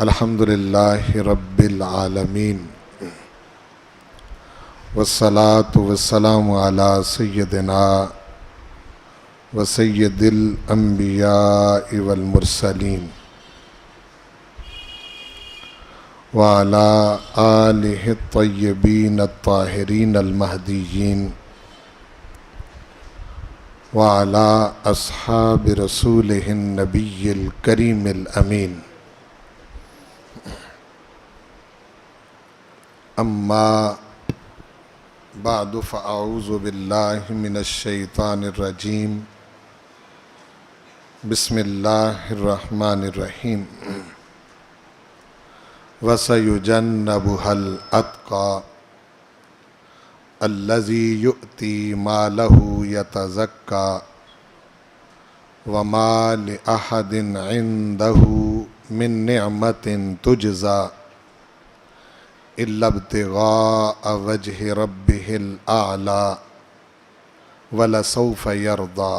الحمدللہ رب العالمین والصلاة والسلام علی سیدنا و سید الانبیاء والمرسلین وعلی آلہ الطیبین الطاہرین المہدیین وعلی اصحاب رسولہ النبی الکریم الامین اما بعد فاعوذ باللہ من الشیطان الرجیم بسم اللہ الرحمن الرحیم وَسَيُجَنَّبُهَا الْأَتْقَى الَّذِي يُؤْتِي مَالَهُ يَتَزَكَّى وَمَا لِأَحَدٍ عِندَهُ مِن نِعْمَةٍ تُجْزَى إِلَّا ابْتِغَاءَ وَجْهِ رَبِّهِ الْأَعْلَى وَلَسَوْفَ يَرْضَى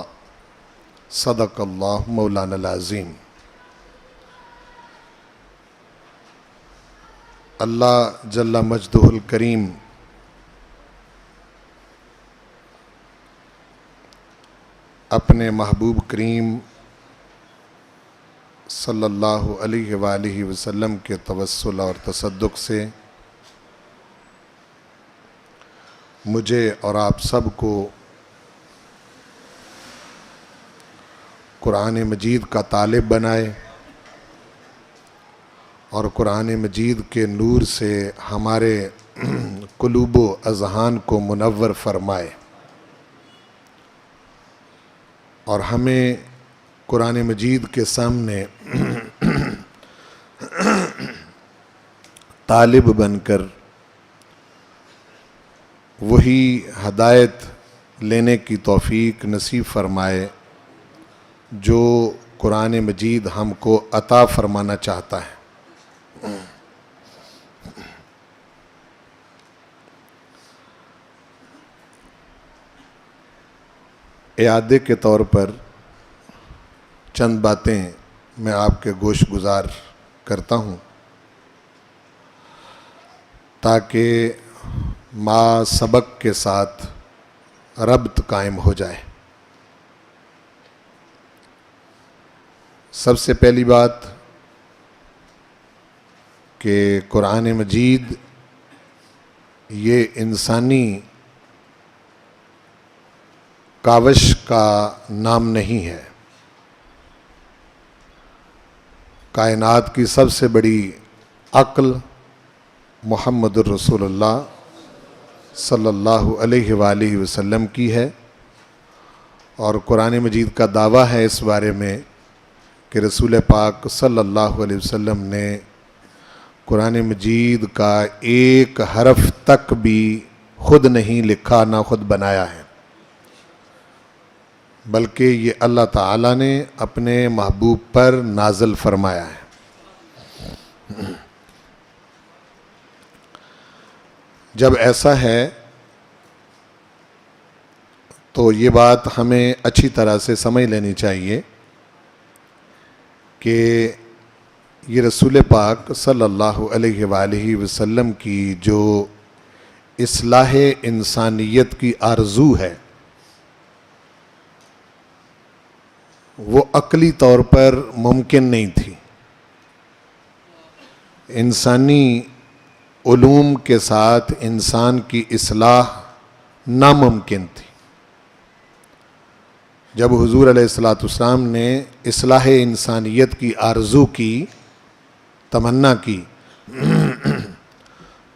صدق اللہ مولانا العظیم۔ اللہ جل مجدہ الکریم اپنے محبوب کریم صلی اللہ علیہ وآلہ وسلم کے توسل اور تصدق سے مجھے اور آپ سب کو قرآن مجید کا طالب بنائے اور قرآن مجید کے نور سے ہمارے قلوب و اذہان کو منور فرمائے، اور ہمیں قرآن مجید کے سامنے طالب بن کر وہی ہدایت لینے کی توفیق نصیب فرمائے جو قرآن مجید ہم کو عطا فرمانا چاہتا ہے۔ اعادے کے طور پر چند باتیں میں آپ کے گوش گزار کرتا ہوں تاکہ ما سبق کے ساتھ ربط قائم ہو جائے۔ سب سے پہلی بات کہ قرآن مجید یہ انسانی کاوش کا نام نہیں ہے۔ کائنات کی سب سے بڑی عقل محمد الرسول اللہ صلی اللہ علیہ وآلہ وسلم کی ہے، اور قرآن مجید کا دعویٰ ہے اس بارے میں کہ رسول پاک صلی اللہ علیہ وسلم نے قرآن مجید کا ایک حرف تک بھی خود نہیں لکھا، نہ خود بنایا ہے، بلکہ یہ اللہ تعالیٰ نے اپنے محبوب پر نازل فرمایا ہے۔ جب ایسا ہے تو یہ بات ہمیں اچھی طرح سے سمجھ لینی چاہیے کہ یہ رسول پاک صلی اللہ علیہ وآلہ وسلم کی جو اصلاح انسانیت کی آرزو ہے وہ عقلی طور پر ممکن نہیں تھی، انسانی علوم کے ساتھ انسان کی اصلاح ناممکن تھی۔ جب حضور علیہ السلام نے اصلاح انسانیت کی آرزو کی، تمنا کی،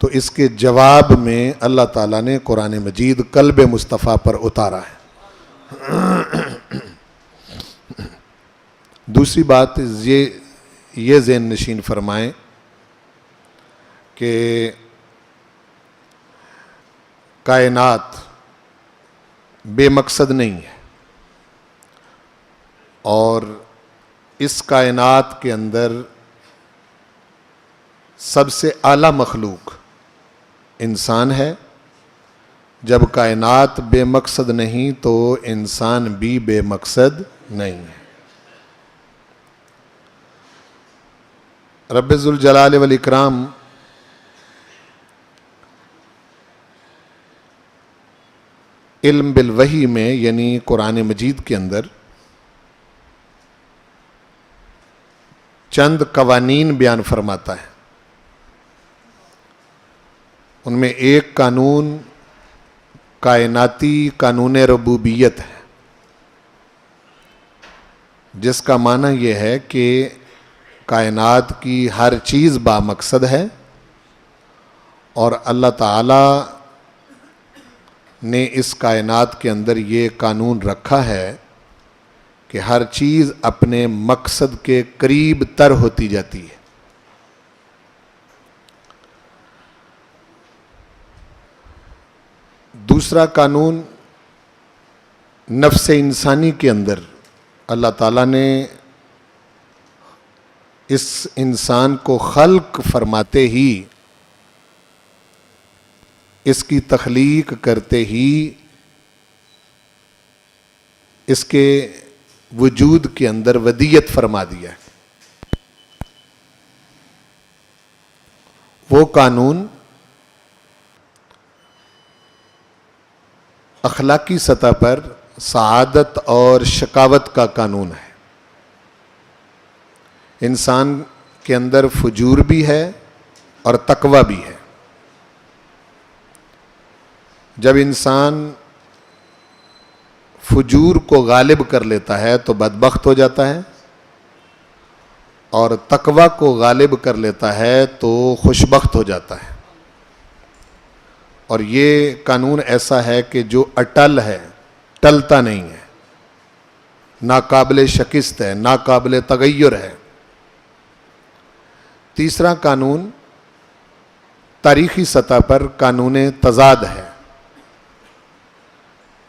تو اس کے جواب میں اللہ تعالیٰ نے قرآن مجید قلب مصطفیٰ پر اتارا ہے۔ دوسری بات یہ ذہن نشین فرمائیں کہ کائنات بے مقصد نہیں ہے، اور اس کائنات کے اندر سب سے اعلیٰ مخلوق انسان ہے۔ جب کائنات بے مقصد نہیں تو انسان بھی بے مقصد نہیں ہے۔ رب ذوالجلال والاکرام علم بالوحی میں یعنی قرآن مجید کے اندر چند قوانین بیان فرماتا ہے. ان میں ایک قانون کائناتی قانون ربوبیت ہے، جس کا معنی یہ ہے کہ کائنات کی ہر چیز با مقصد ہے، اور اللہ تعالی نے اس کائنات کے اندر یہ قانون رکھا ہے کہ ہر چیز اپنے مقصد کے قریب تر ہوتی جاتی ہے. دوسرا قانون نفس انسانی کے اندر اللہ تعالیٰ نے اس انسان کو خلق فرماتے ہی، اس کی تخلیق کرتے ہی اس کے وجود کے اندر ودیت فرما دیا ہے. وہ قانون اخلاقی سطح پر سعادت اور شقاوت کا قانون ہے. انسان کے اندر فجور بھی ہے اور تقوی بھی ہے. جب انسان فجور کو غالب کر لیتا ہے تو بدبخت ہو جاتا ہے، اور تقوی کو غالب کر لیتا ہے تو خوشبخت ہو جاتا ہے. اور یہ قانون ایسا ہے کہ جو اٹل ہے، ٹلتا نہیں ہے، ناقابل شکست ہے، ناقابل تغیر ہے. تیسرا قانون تاریخی سطح پر قانون تضاد ہے.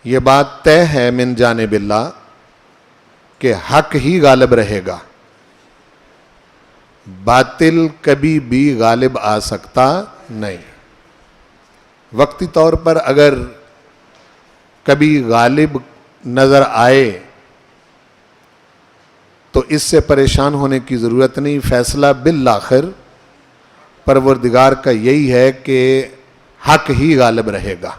یہ بات طے ہے من جانب اللہ کہ حق ہی غالب رہے گا، باطل کبھی بھی غالب آ سکتا نہیں. وقتی طور پر اگر کبھی غالب نظر آئے تو اس سے پریشان ہونے کی ضرورت نہیں. فیصلہ بالآخر پروردگار کا یہی ہے کہ حق ہی غالب رہے گا.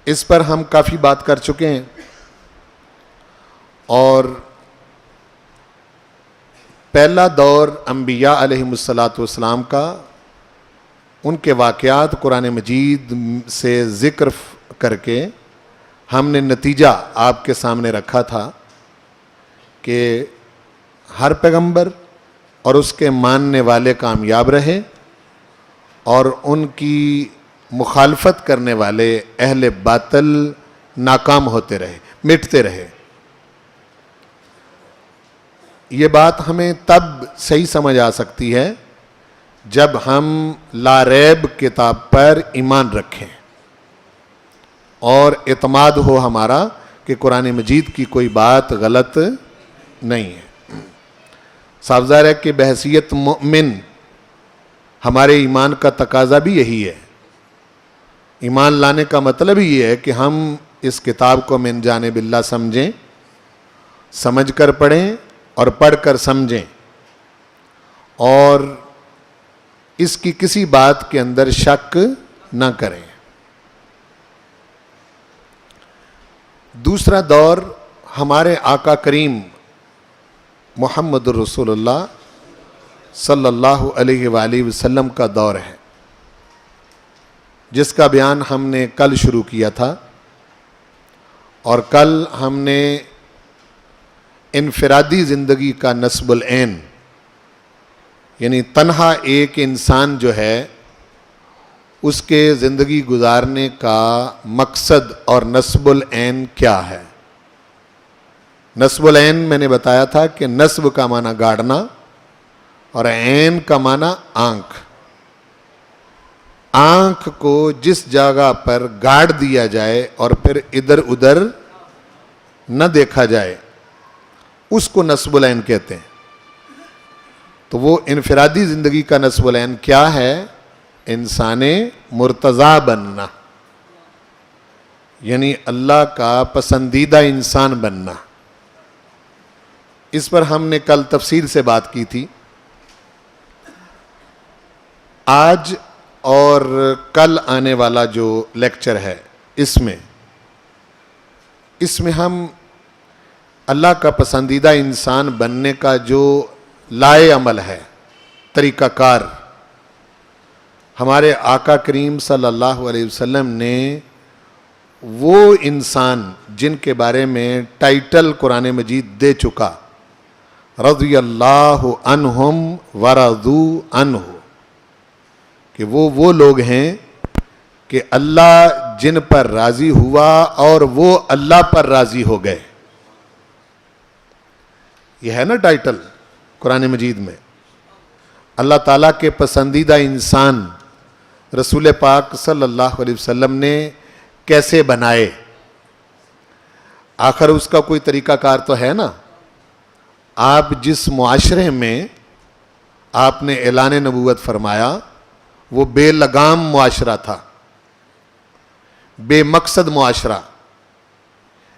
اس پر ہم کافی بات کر چکے ہیں، اور پہلا دور انبیاء علیہم السلام کا، ان کے واقعات قرآن مجید سے ذکر کر کے ہم نے نتیجہ آپ کے سامنے رکھا تھا کہ ہر پیغمبر اور اس کے ماننے والے کامیاب رہے، اور ان کی مخالفت کرنے والے اہل باطل ناکام ہوتے رہے، مٹتے رہے. یہ بات ہمیں تب صحیح سمجھ آ سکتی ہے جب ہم لا ریب کتاب پر ایمان رکھیں اور اعتماد ہو ہمارا کہ قرآن مجید کی کوئی بات غلط نہیں ہے. صاف ظاہر ہے کہ بحیثیت مومن ہمارے ایمان کا تقاضا بھی یہی ہے. ایمان لانے کا مطلب ہی یہ ہے کہ ہم اس کتاب کو من جانب اللہ سمجھیں، سمجھ کر پڑھیں اور پڑھ کر سمجھیں، اور اس کی کسی بات کے اندر شک نہ کریں. دوسرا دور ہمارے آقا کریم محمد الرسول اللہ صلی اللہ علیہ وآلہ وسلم کا دور ہے، جس کا بیان ہم نے کل شروع کیا تھا. اور کل ہم نے انفرادی زندگی کا نصب العین، یعنی تنہا ایک انسان جو ہے اس کے زندگی گزارنے کا مقصد اور نصب العین کیا ہے. نصب العین میں نے بتایا تھا کہ نصب کا معنی گاڑنا اور عین کا معنی آنکھ. آنکھ کو جس جگہ پر گاڑ دیا جائے اور پھر ادھر ادھر نہ دیکھا جائے اس کو نصب العین کہتے ہیں. تو وہ انفرادی زندگی کا نصب العین کیا ہے؟ انسان مرتضی بننا، یعنی اللہ کا پسندیدہ انسان بننا. اس پر ہم نے کل تفصیل سے بات کی تھی. آج اور کل آنے والا جو لیکچر ہے اس میں ہم اللہ کا پسندیدہ انسان بننے کا جو لائے عمل ہے، طریقہ کار، ہمارے آقا کریم صلی اللہ علیہ وسلم نے وہ انسان جن کے بارے میں ٹائٹل قرآن مجید دے چکا، رضی اللہ عنہم ورضوا عنہ، کہ وہ لوگ ہیں کہ اللہ جن پر راضی ہوا اور وہ اللہ پر راضی ہو گئے. یہ ہے نا ٹائٹل قرآن مجید میں. اللہ تعالیٰ کے پسندیدہ انسان رسول پاک صلی اللہ علیہ وسلم نے کیسے بنائے؟ آخر اس کا کوئی طریقہ کار تو ہے نا. آپ جس معاشرے میں آپ نے اعلان نبوت فرمایا وہ بے لگام معاشرہ تھا، بے مقصد معاشرہ،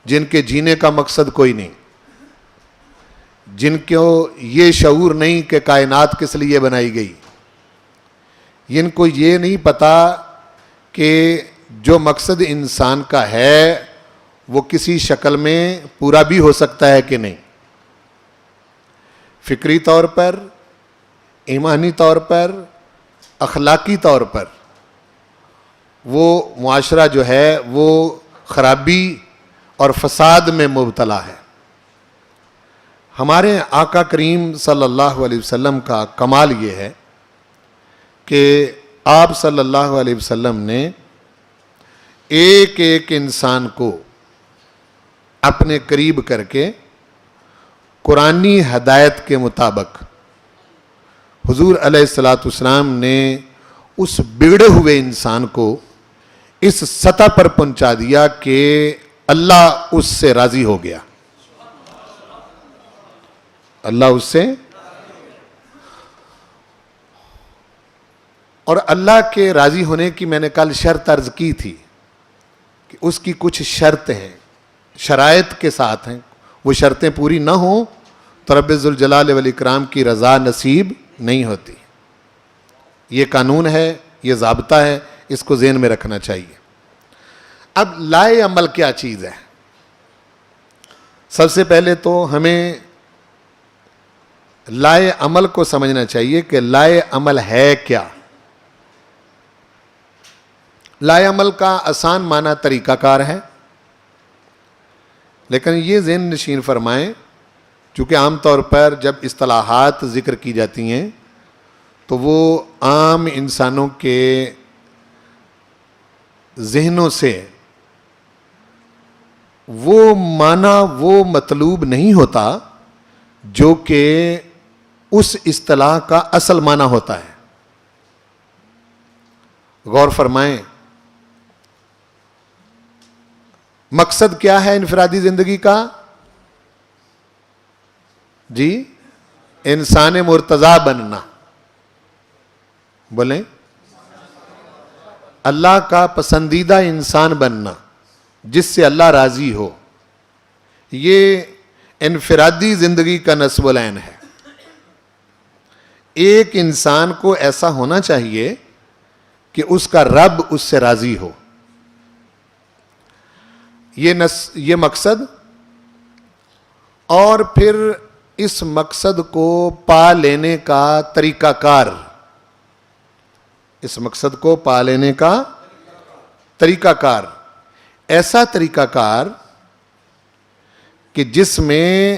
جن کے جینے کا مقصد کوئی نہیں، جن کو یہ شعور نہیں کہ کائنات کس لیے بنائی گئی، جن کو یہ نہیں پتا کہ جو مقصد انسان کا ہے وہ کسی شکل میں پورا بھی ہو سکتا ہے کہ نہیں. فکری طور پر، ایمانی طور پر، اخلاقی طور پر وہ معاشرہ جو ہے وہ خرابی اور فساد میں مبتلا ہے. ہمارے آقا کریم صلی اللہ علیہ وسلم کا کمال یہ ہے کہ آپ صلی اللہ علیہ وسلم نے ایک ایک انسان کو اپنے قریب کر کے قرآنی ہدایت کے مطابق حضور علیہ الصلوۃ والسلام نے اس بگڑے ہوئے انسان کو اس سطح پر پہنچا دیا کہ اللہ اس سے راضی ہو گیا. اللہ اس سے، اور اللہ کے راضی ہونے کی میں نے کل شرط عرض کی تھی کہ اس کی کچھ شرط ہیں، شرائط کے ساتھ ہیں. وہ شرطیں پوری نہ ہوں تو رب ذوالجلال والاکرام کی رضا نصیب نہیں ہوتی. یہ قانون ہے، یہ ضابطہ ہے، اس کو ذہن میں رکھنا چاہیے. اب لائے عمل کیا چیز ہے؟ سب سے پہلے تو ہمیں لائے عمل کو سمجھنا چاہیے کہ لائے عمل ہے کیا. لائے عمل کا آسان معنی طریقہ کار ہے، لیکن یہ ذہن نشین فرمائیں چونکہ عام طور پر جب اصطلاحات ذکر کی جاتی ہیں تو وہ عام انسانوں کے ذہنوں سے وہ معنی، وہ مطلوب نہیں ہوتا جو کہ اس اصطلاح کا اصل معنی ہوتا ہے. غور فرمائیں، مقصد کیا ہے انفرادی زندگی کا؟ جی، انسان مرتضی بننا. بولیں، اللہ کا پسندیدہ انسان بننا جس سے اللہ راضی ہو. یہ انفرادی زندگی کا نصب العین ہے. ایک انسان کو ایسا ہونا چاہیے کہ اس کا رب اس سے راضی ہو. یہ مقصد، اور پھر اس مقصد کو پا لینے کا طریقہ کار. اس مقصد کو پا لینے کا طریقہ کار، ایسا طریقہ کار کہ جس میں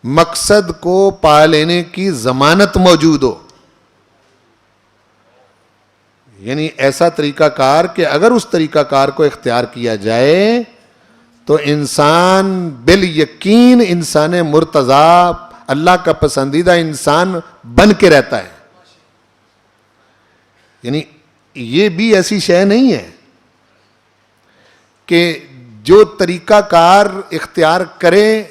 مقصد کو پا لینے کی ضمانت موجود ہو. یعنی ایسا طریقہ کار کہ اگر اس طریقہ کار کو اختیار کیا جائے تو انسان بالیقین انسان مرتضی، اللہ کا پسندیدہ انسان بن کے رہتا ہے. یعنی یہ بھی ایسی شے نہیں ہے کہ جو طریقہ کار اختیار کرے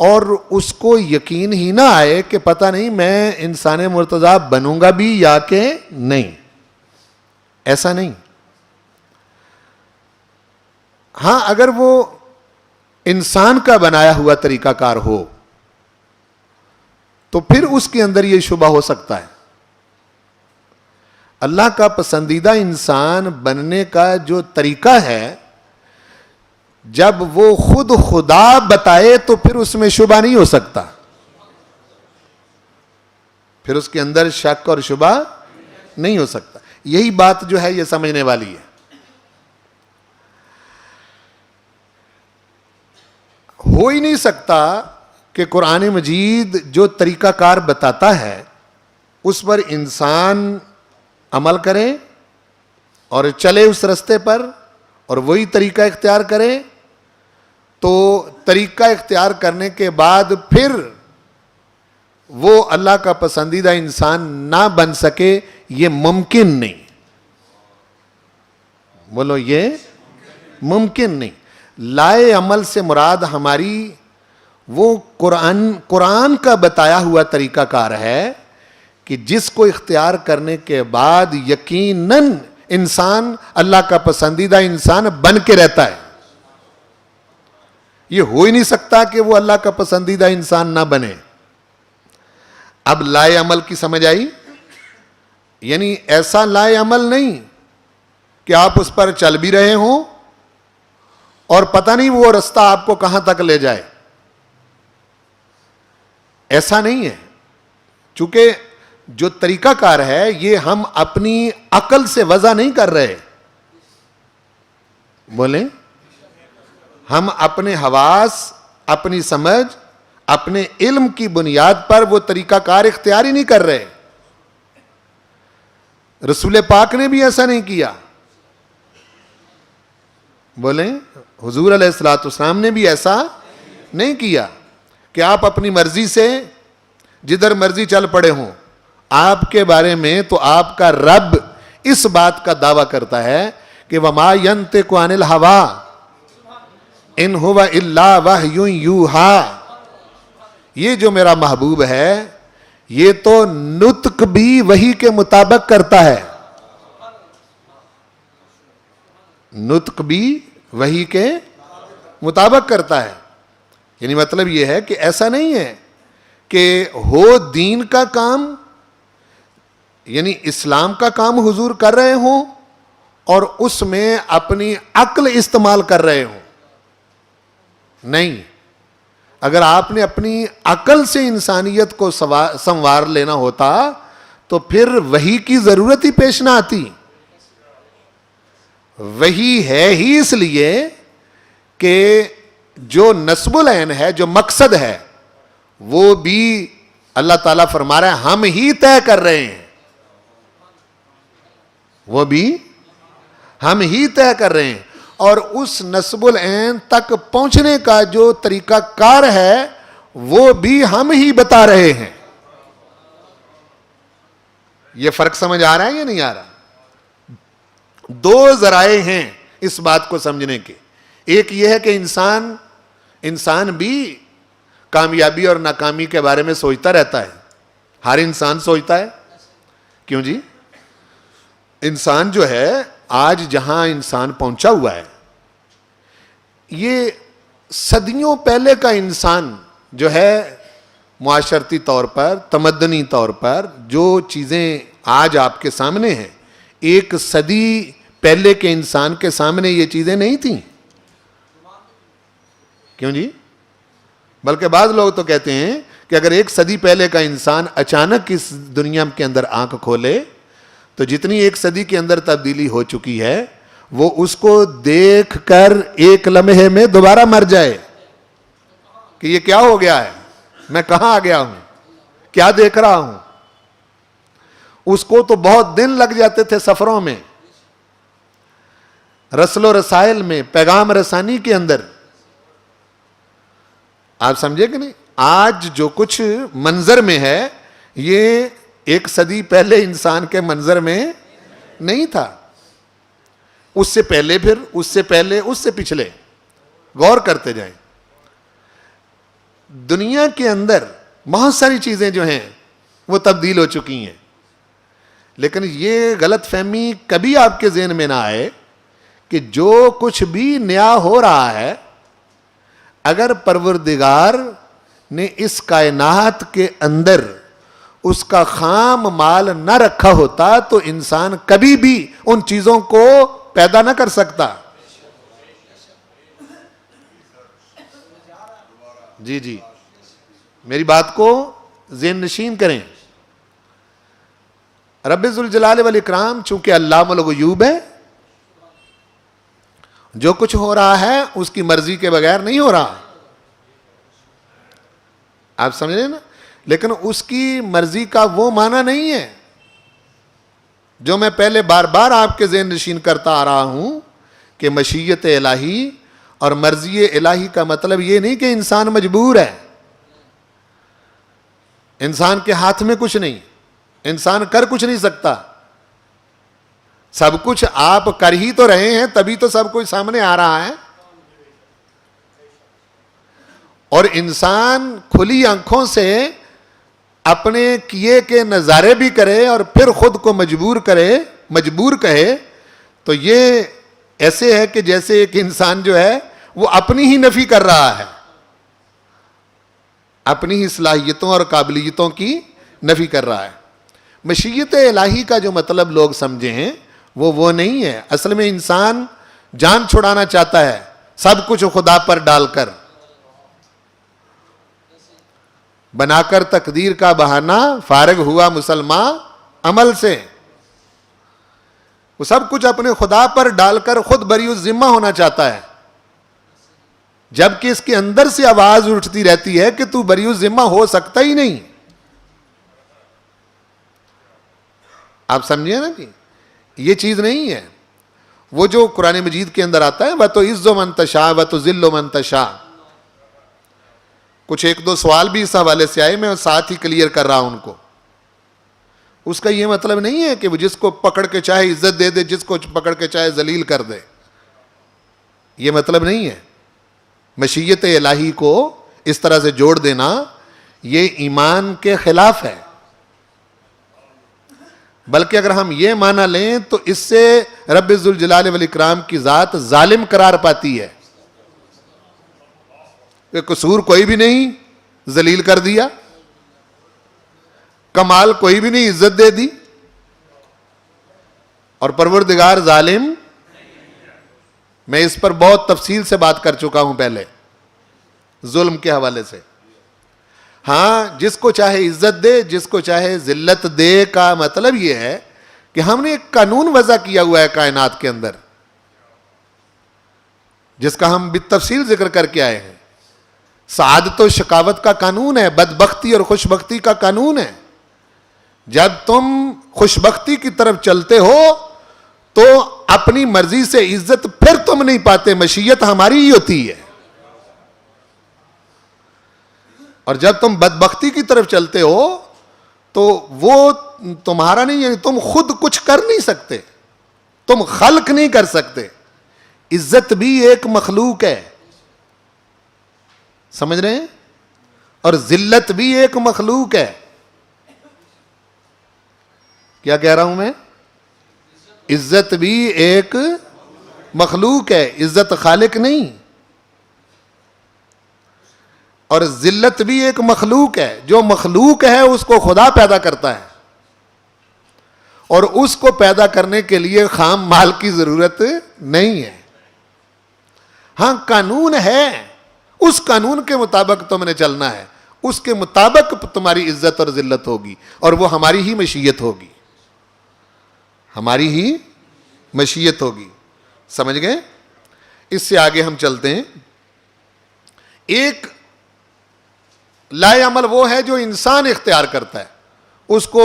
اور اس کو یقین ہی نہ آئے کہ پتہ نہیں میں انسان مرتضی بنوں گا بھی یا کہ نہیں. ایسا نہیں. ہاں، اگر وہ انسان کا بنایا ہوا طریقہ کار ہو تو پھر اس کے اندر یہ شبہ ہو سکتا ہے. اللہ کا پسندیدہ انسان بننے کا جو طریقہ ہے جب وہ خود خدا بتائے تو پھر اس میں شبہ نہیں ہو سکتا, پھر اس کے اندر شک اور شبہ نہیں ہو سکتا. یہی بات جو ہے یہ سمجھنے والی ہے. ہو ہی نہیں سکتا کہ قرآن مجید جو طریقہ کار بتاتا ہے اس پر انسان عمل کرے اور چلے اس رستے پر اور وہی طریقہ اختیار کرے, تو طریقہ اختیار کرنے کے بعد پھر وہ اللہ کا پسندیدہ انسان نہ بن سکے, یہ ممکن نہیں. بولو یہ ممکن نہیں. لائے عمل سے مراد ہماری وہ قرآن کا بتایا ہوا طریقہ کار ہے کہ جس کو اختیار کرنے کے بعد یقیناً انسان اللہ کا پسندیدہ انسان بن کے رہتا ہے. یہ ہو ہی نہیں سکتا کہ وہ اللہ کا پسندیدہ انسان نہ بنے. اب لائے عمل کی سمجھ آئی؟ یعنی ایسا لائے عمل نہیں کہ آپ اس پر چل بھی رہے ہوں اور پتہ نہیں وہ رستہ آپ کو کہاں تک لے جائے. ایسا نہیں ہے. چونکہ جو طریقہ کار ہے یہ ہم اپنی عقل سے وضع نہیں کر رہے. بولیں, ہم اپنے حواس, اپنی سمجھ, اپنے علم کی بنیاد پر وہ طریقہ کار اختیار ہی نہیں کر رہے. رسول پاک نے بھی ایسا نہیں کیا. بولیں, حضور علیہ الصلوۃ والسلام نے بھی ایسا نہیں کیا کہ آپ اپنی مرضی سے جدھر مرضی چل پڑے ہوں. آپ کے بارے میں تو آپ کا رب اس بات کا دعویٰ کرتا ہے کہ وَمَا يَنْطِقُ عَنِ الْهَوَىٰ إِنْ هُوَ إِلَّا وَحْيٌ يُوحَىٰ. یہ جو میرا محبوب ہے یہ تو نطق بھی وحی کے مطابق کرتا ہے. نطق بھی وحی کے مطابق کرتا ہے. یعنی مطلب یہ ہے کہ ایسا نہیں ہے کہ ہو دین کا کام, یعنی اسلام کا کام حضور کر رہے ہوں اور اس میں اپنی عقل استعمال کر رہے ہوں. نہیں, اگر آپ نے اپنی عقل سے انسانیت کو سنوار لینا ہوتا تو پھر وحی کی ضرورت ہی پیش نہ آتی. وحی ہے ہی اس لیے کہ جو نصب العین ہے, جو مقصد ہے, وہ بھی اللہ تعالیٰ فرما رہا ہے ہم ہی طے کر رہے ہیں. وہ بھی ہم ہی طے کر رہے ہیں. اور اس نصب العین تک پہنچنے کا جو طریقہ کار ہے وہ بھی ہم ہی بتا رہے ہیں. یہ فرق سمجھ آ رہا ہے یا نہیں آ رہا؟ دو ذرائع ہیں اس بات کو سمجھنے کے. ایک یہ ہے کہ انسان بھی کامیابی اور ناکامی کے بارے میں سوچتا رہتا ہے. ہر انسان سوچتا ہے. کیوں جی؟ انسان جو ہے آج جہاں انسان پہنچا ہوا ہے, یہ صدیوں پہلے کا انسان جو ہے معاشرتی طور پر, تمدنی طور پر جو چیزیں آج آپ کے سامنے ہیں, ایک صدی پہلے کے انسان کے سامنے یہ چیزیں نہیں تھیں. کیوں جی؟ بلکہ بعض لوگ تو کہتے ہیں کہ اگر ایک صدی پہلے کا انسان اچانک اس دنیا کے اندر آنکھ کھولے تو جتنی ایک صدی کے اندر تبدیلی ہو چکی ہے وہ اس کو دیکھ کر ایک لمحے میں دوبارہ مر جائے کہ یہ کیا ہو گیا ہے, میں کہاں آ گیا ہوں, کیا دیکھ رہا ہوں. اس کو تو بہت دن لگ جاتے تھے سفروں میں, رسل و رسائل میں, پیغام رسانی کے اندر. آپ سمجھے کہ نہیں؟ آج جو کچھ منظر میں ہے یہ ایک صدی پہلے انسان کے منظر میں نہیں تھا. اس سے پہلے, پھر اس سے پہلے, اس سے پچھلے. غور کرتے جائیں. دنیا کے اندر بہت ساری چیزیں جو ہیں وہ تبدیل ہو چکی ہیں, لیکن یہ غلط فہمی کبھی آپ کے ذہن میں نہ آئے کہ جو کچھ بھی نیا ہو رہا ہے اگر پروردگار نے اس کائنات کے اندر اس کا خام مال نہ رکھا ہوتا تو انسان کبھی بھی ان چیزوں کو پیدا نہ کر سکتا. جی میری بات کو ذہن نشین کریں. رب ذوالجلال والاکرام چونکہ علام الغیوب ہے، جو کچھ ہو رہا ہے اس کی مرضی کے بغیر نہیں ہو رہا. آپ سمجھ رہے ہیں نا؟ لیکن اس کی مرضی کا وہ معنی نہیں ہے جو میں پہلے بار بار آپ کے ذہن نشین کرتا آ رہا ہوں کہ مشیت الہی اور مرضی الہی کا مطلب یہ نہیں کہ انسان مجبور ہے. انسان کے ہاتھ میں کچھ نہیں، انسان کر کچھ نہیں سکتا. سب کچھ آپ کر ہی تو رہے ہیں، تبھی تو سب کچھ سامنے آ رہا ہے. اور انسان کھلی آنکھوں سے اپنے کیے کے نظارے بھی کرے اور پھر خود کو مجبور کہے تو یہ ایسے ہے کہ جیسے ایک انسان جو ہے وہ اپنی ہی نفی کر رہا ہے، اپنی ہی صلاحیتوں اور قابلیتوں کی نفی کر رہا ہے. مشیت الہی کا جو مطلب لوگ سمجھے ہیں وہ نہیں ہے. اصل میں انسان جان چھڑانا چاہتا ہے سب کچھ خدا پر ڈال کر، بنا کر تقدیر کا بہانہ فارغ ہوا مسلمان عمل سے. وہ سب کچھ اپنے خدا پر ڈال کر خود بری الذمہ ہونا چاہتا ہے، جبکہ اس کے اندر سے آواز اٹھتی رہتی ہے کہ تو بری الذمہ ہو سکتا ہی نہیں. آپ سمجھے نا کہ یہ چیز نہیں ہے. وہ جو قرآن مجید کے اندر آتا ہے وَتُعِزُّ مَن تَشَاءُ وَتُذِلُّ مَن تَشَاءُ، کچھ ایک دو سوال بھی اس حوالے سے آئے، میں ساتھ ہی کلیئر کر رہا ہوں ان کو. اس کا یہ مطلب نہیں ہے کہ وہ جس کو پکڑ کے چاہے عزت دے دے، جس کو پکڑ کے چاہے ذلیل کر دے. یہ مطلب نہیں ہے. مشیت الہی کو اس طرح سے جوڑ دینا یہ ایمان کے خلاف ہے. بلکہ اگر ہم یہ مانا لیں تو اس سے رب ذوالجلال والاکرام کی ذات ظالم قرار پاتی ہے کہ قصور کوئی بھی نہیں، ذلیل کر دیا، کمال کوئی بھی نہیں، عزت دے دی. اور پروردگار ظالم، میں اس پر بہت تفصیل سے بات کر چکا ہوں پہلے ظلم کے حوالے سے. ہاں، جس کو چاہے عزت دے، جس کو چاہے ذلت دے کا مطلب یہ ہے کہ ہم نے ایک قانون وضع کیا ہوا ہے کائنات کے اندر جس کا ہم بالتفصیل ذکر کر کے آئے ہیں. سعادت و شقاوت کا قانون ہے، بدبختی اور خوشبختی کا قانون ہے. جب تم خوشبختی کی طرف چلتے ہو تو اپنی مرضی سے عزت پھر تم نہیں پاتے، مشیت ہماری ہی ہوتی ہے. اور جب تم بدبختی کی طرف چلتے ہو تو وہ تمہارا نہیں ہے، تم خود کچھ کر نہیں سکتے، تم خلق نہیں کر سکتے. عزت بھی ایک مخلوق ہے، سمجھ رہے ہیں؟ اور ذلت بھی ایک مخلوق ہے. کیا کہہ رہا ہوں میں؟ عزت بھی ایک مخلوق ہے، عزت خالق نہیں. اور ذلت بھی ایک مخلوق ہے. جو مخلوق ہے اس کو خدا پیدا کرتا ہے، اور اس کو پیدا کرنے کے لیے خام مال کی ضرورت نہیں ہے. ہاں قانون ہے، اس قانون کے مطابق تم نے چلنا ہے، اس کے مطابق تمہاری عزت اور ذلت ہوگی، اور وہ ہماری ہی مشیت ہوگی، ہماری ہی مشیت ہوگی. سمجھ گئے؟ اس سے آگے ہم چلتے ہیں. ایک لائے عمل وہ ہے جو انسان اختیار کرتا ہے. اس کو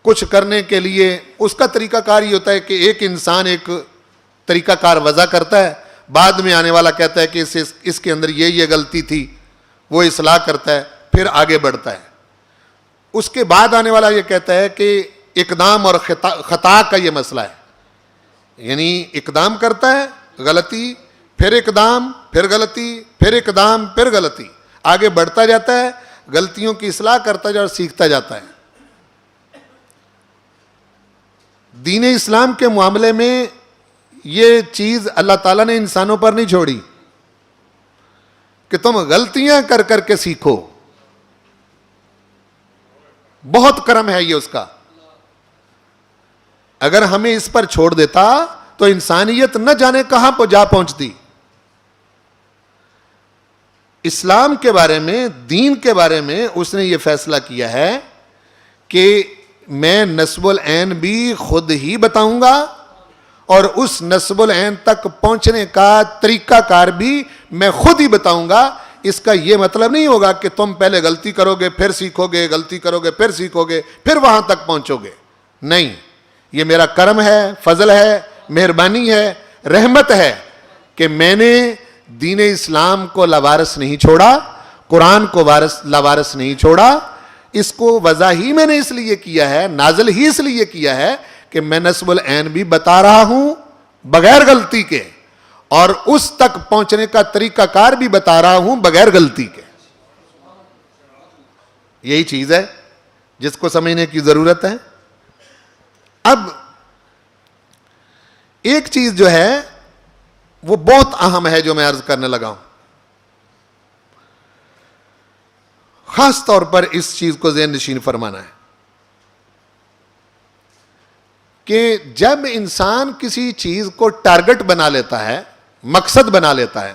کچھ کرنے کے لیے اس کا طریقہ کار یہ ہوتا ہے کہ ایک انسان ایک طریقہ کار وضع کرتا ہے، بعد میں آنے والا کہتا ہے کہ اس کے اندر یہ غلطی تھی، وہ اصلاح کرتا ہے، پھر آگے بڑھتا ہے. اس کے بعد آنے والا یہ کہتا ہے کہ اقدام اور خطا کا یہ مسئلہ ہے. یعنی اقدام کرتا ہے، غلطی، پھر اقدام، پھر غلطی، پھر اقدام، پھر غلطی، آگے بڑھتا جاتا ہے، غلطیوں کی اصلاح کرتا جاتا اور سیکھتا جاتا ہے. دین اسلام کے معاملے میں یہ چیز اللہ تعالیٰ نے انسانوں پر نہیں چھوڑی. کہ تم غلطیاں کر کر کے سیکھو. بہت کرم ہے یہ اس کا. اگر ہمیں اس پر چھوڑ دیتا تو انسانیت نہ جانے کہاں جا پہنچتی. اسلام کے بارے میں, دین کے بارے میں اس نے یہ فیصلہ کیا ہے کہ میں نسب العین بھی خود ہی بتاؤں گا اور اس نسب العین تک پہنچنے کا طریقہ کار بھی میں خود ہی بتاؤں گا. اس کا یہ مطلب نہیں ہوگا کہ تم پہلے غلطی کرو گے پھر سیکھو گے, غلطی کرو گے پھر سیکھو گے, پھر وہاں تک پہنچو گے. نہیں, یہ میرا کرم ہے, فضل ہے, مہربانی ہے, رحمت ہے کہ میں نے دین اسلام کو لوارث نہیں چھوڑا, قرآن کو لوارث نہیں چھوڑا. اس کو وضع ہی میں نے اس لیے کیا ہے, نازل ہی اس لیے کیا ہے کہ میں نسب العین بھی بتا رہا ہوں بغیر غلطی کے, اور اس تک پہنچنے کا طریقہ کار بھی بتا رہا ہوں بغیر غلطی کے. یہی چیز ہے جس کو سمجھنے کی ضرورت ہے. اب ایک چیز جو ہے وہ بہت اہم ہے جو میں عرض کرنے لگا ہوں, خاص طور پر اس چیز کو ذہن نشین فرمانا ہے کہ جب انسان کسی چیز کو ٹارگٹ بنا لیتا ہے, مقصد بنا لیتا ہے,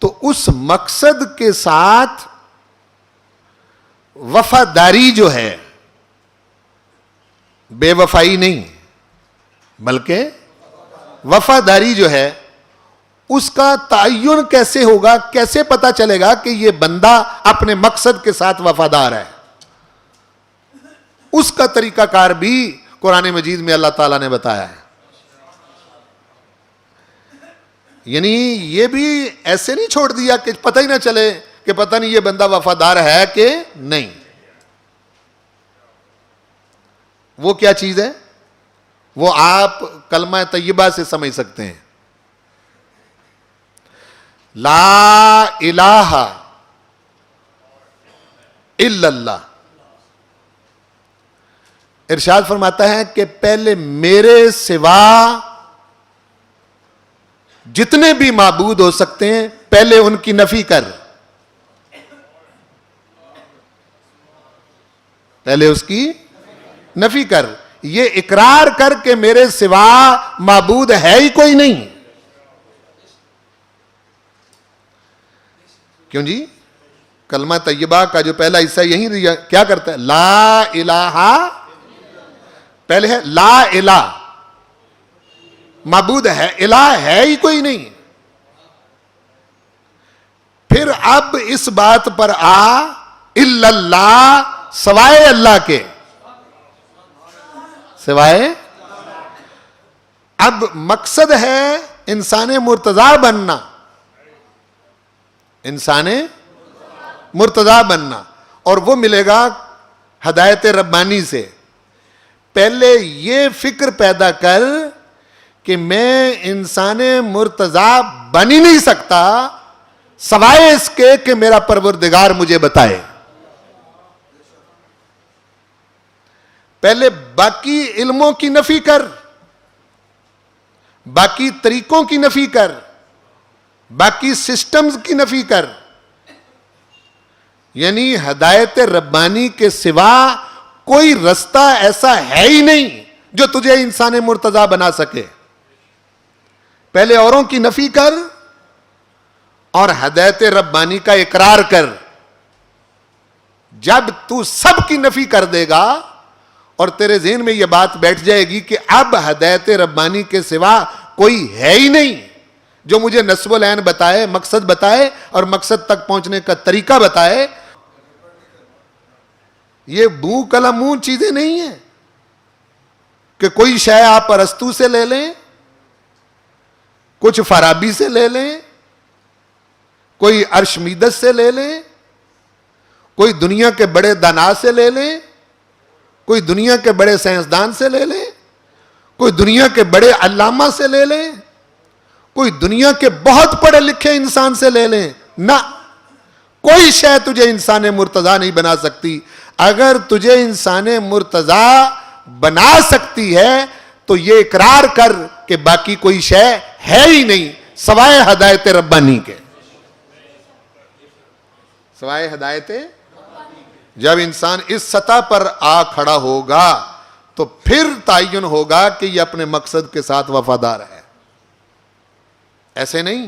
تو اس مقصد کے ساتھ وفاداری جو ہے, بے وفائی نہیں بلکہ وفاداری جو ہے, اس کا تعین کیسے ہوگا, کیسے پتا چلے گا کہ یہ بندہ اپنے مقصد کے ساتھ وفادار ہے. اس کا طریقہ کار بھی قرآن مجید میں اللہ تعالیٰ نے بتایا ہے. یعنی یہ بھی ایسے نہیں چھوڑ دیا کہ پتہ ہی نہ چلے کہ پتہ نہیں یہ بندہ وفادار ہے کہ نہیں. وہ کیا چیز ہے, وہ آپ کلمہ طیبہ سے سمجھ سکتے ہیں. لا الہ الا اللہ. ارشاد فرماتا ہے کہ پہلے میرے سوا جتنے بھی معبود ہو سکتے ہیں پہلے ان کی نفی کر, پہلے اس کی نفی کر. یہ اقرار کر کہ میرے سوا معبود ہے ہی کوئی نہیں. کیوں جی؟ کلمہ طیبہ کا جو پہلا حصہ یہی کیا کرتا ہے, لا الہ, پہلے ہے لا الہ, معبود ہے, الہ ہے ہی کوئی نہیں. پھر اب اس بات پر الا اللہ, سوائے اللہ کے, سوائے. اب مقصد ہے انسان مرتضی بننا, انسان مرتضی بننا, اور وہ ملے گا ہدایت ربانی سے. پہلے یہ فکر پیدا کر کہ میں انسان مرتضی بن ہی نہیں سکتا سوائے اس کے کہ میرا پروردگار مجھے بتائے. پہلے باقی علموں کی نفی کر, باقی طریقوں کی نفی کر, باقی سسٹمز کی نفی کر. یعنی ہدایت ربانی کے سوا کوئی رستہ ایسا ہے ہی نہیں جو تجھے انسان مرتضی بنا سکے. پہلے اوروں کی نفی کر اور ہدایت ربانی کا اقرار کر. جب تو سب کی نفی کر دے گا اور تیرے ذہن میں یہ بات بیٹھ جائے گی کہ اب ہدایت ربانی کے سوا کوئی ہے ہی نہیں جو مجھے نسب العین بتائے, مقصد بتائے اور مقصد تک پہنچنے کا طریقہ بتائے. یہ بو کلمون چیزیں نہیں ہیں کہ کوئی شے آپ ارسطو سے لے لیں, کچھ فارابی سے لے لیں, کوئی ارشمیدس سے لے لیں, کوئی دنیا کے بڑے دانا سے لے لیں, کوئی دنیا کے بڑے سائنسدان سے لے لیں, کوئی دنیا کے بڑے علامہ سے لے لیں, کوئی دنیا کے بہت پڑھے لکھے انسان سے لے لیں. نہ, کوئی شے تجھے انسان مرتضی نہیں بنا سکتی. اگر تجھے انسان مرتضی بنا سکتی ہے تو یہ اقرار کر کہ باقی کوئی شے ہے ہی نہیں سوائے ہدایت ربانی کے. سوائے ہدایت. جب انسان اس سطح پر آ کھڑا ہوگا تو پھر تعین ہوگا کہ یہ اپنے مقصد کے ساتھ وفادار ہے. ایسے نہیں.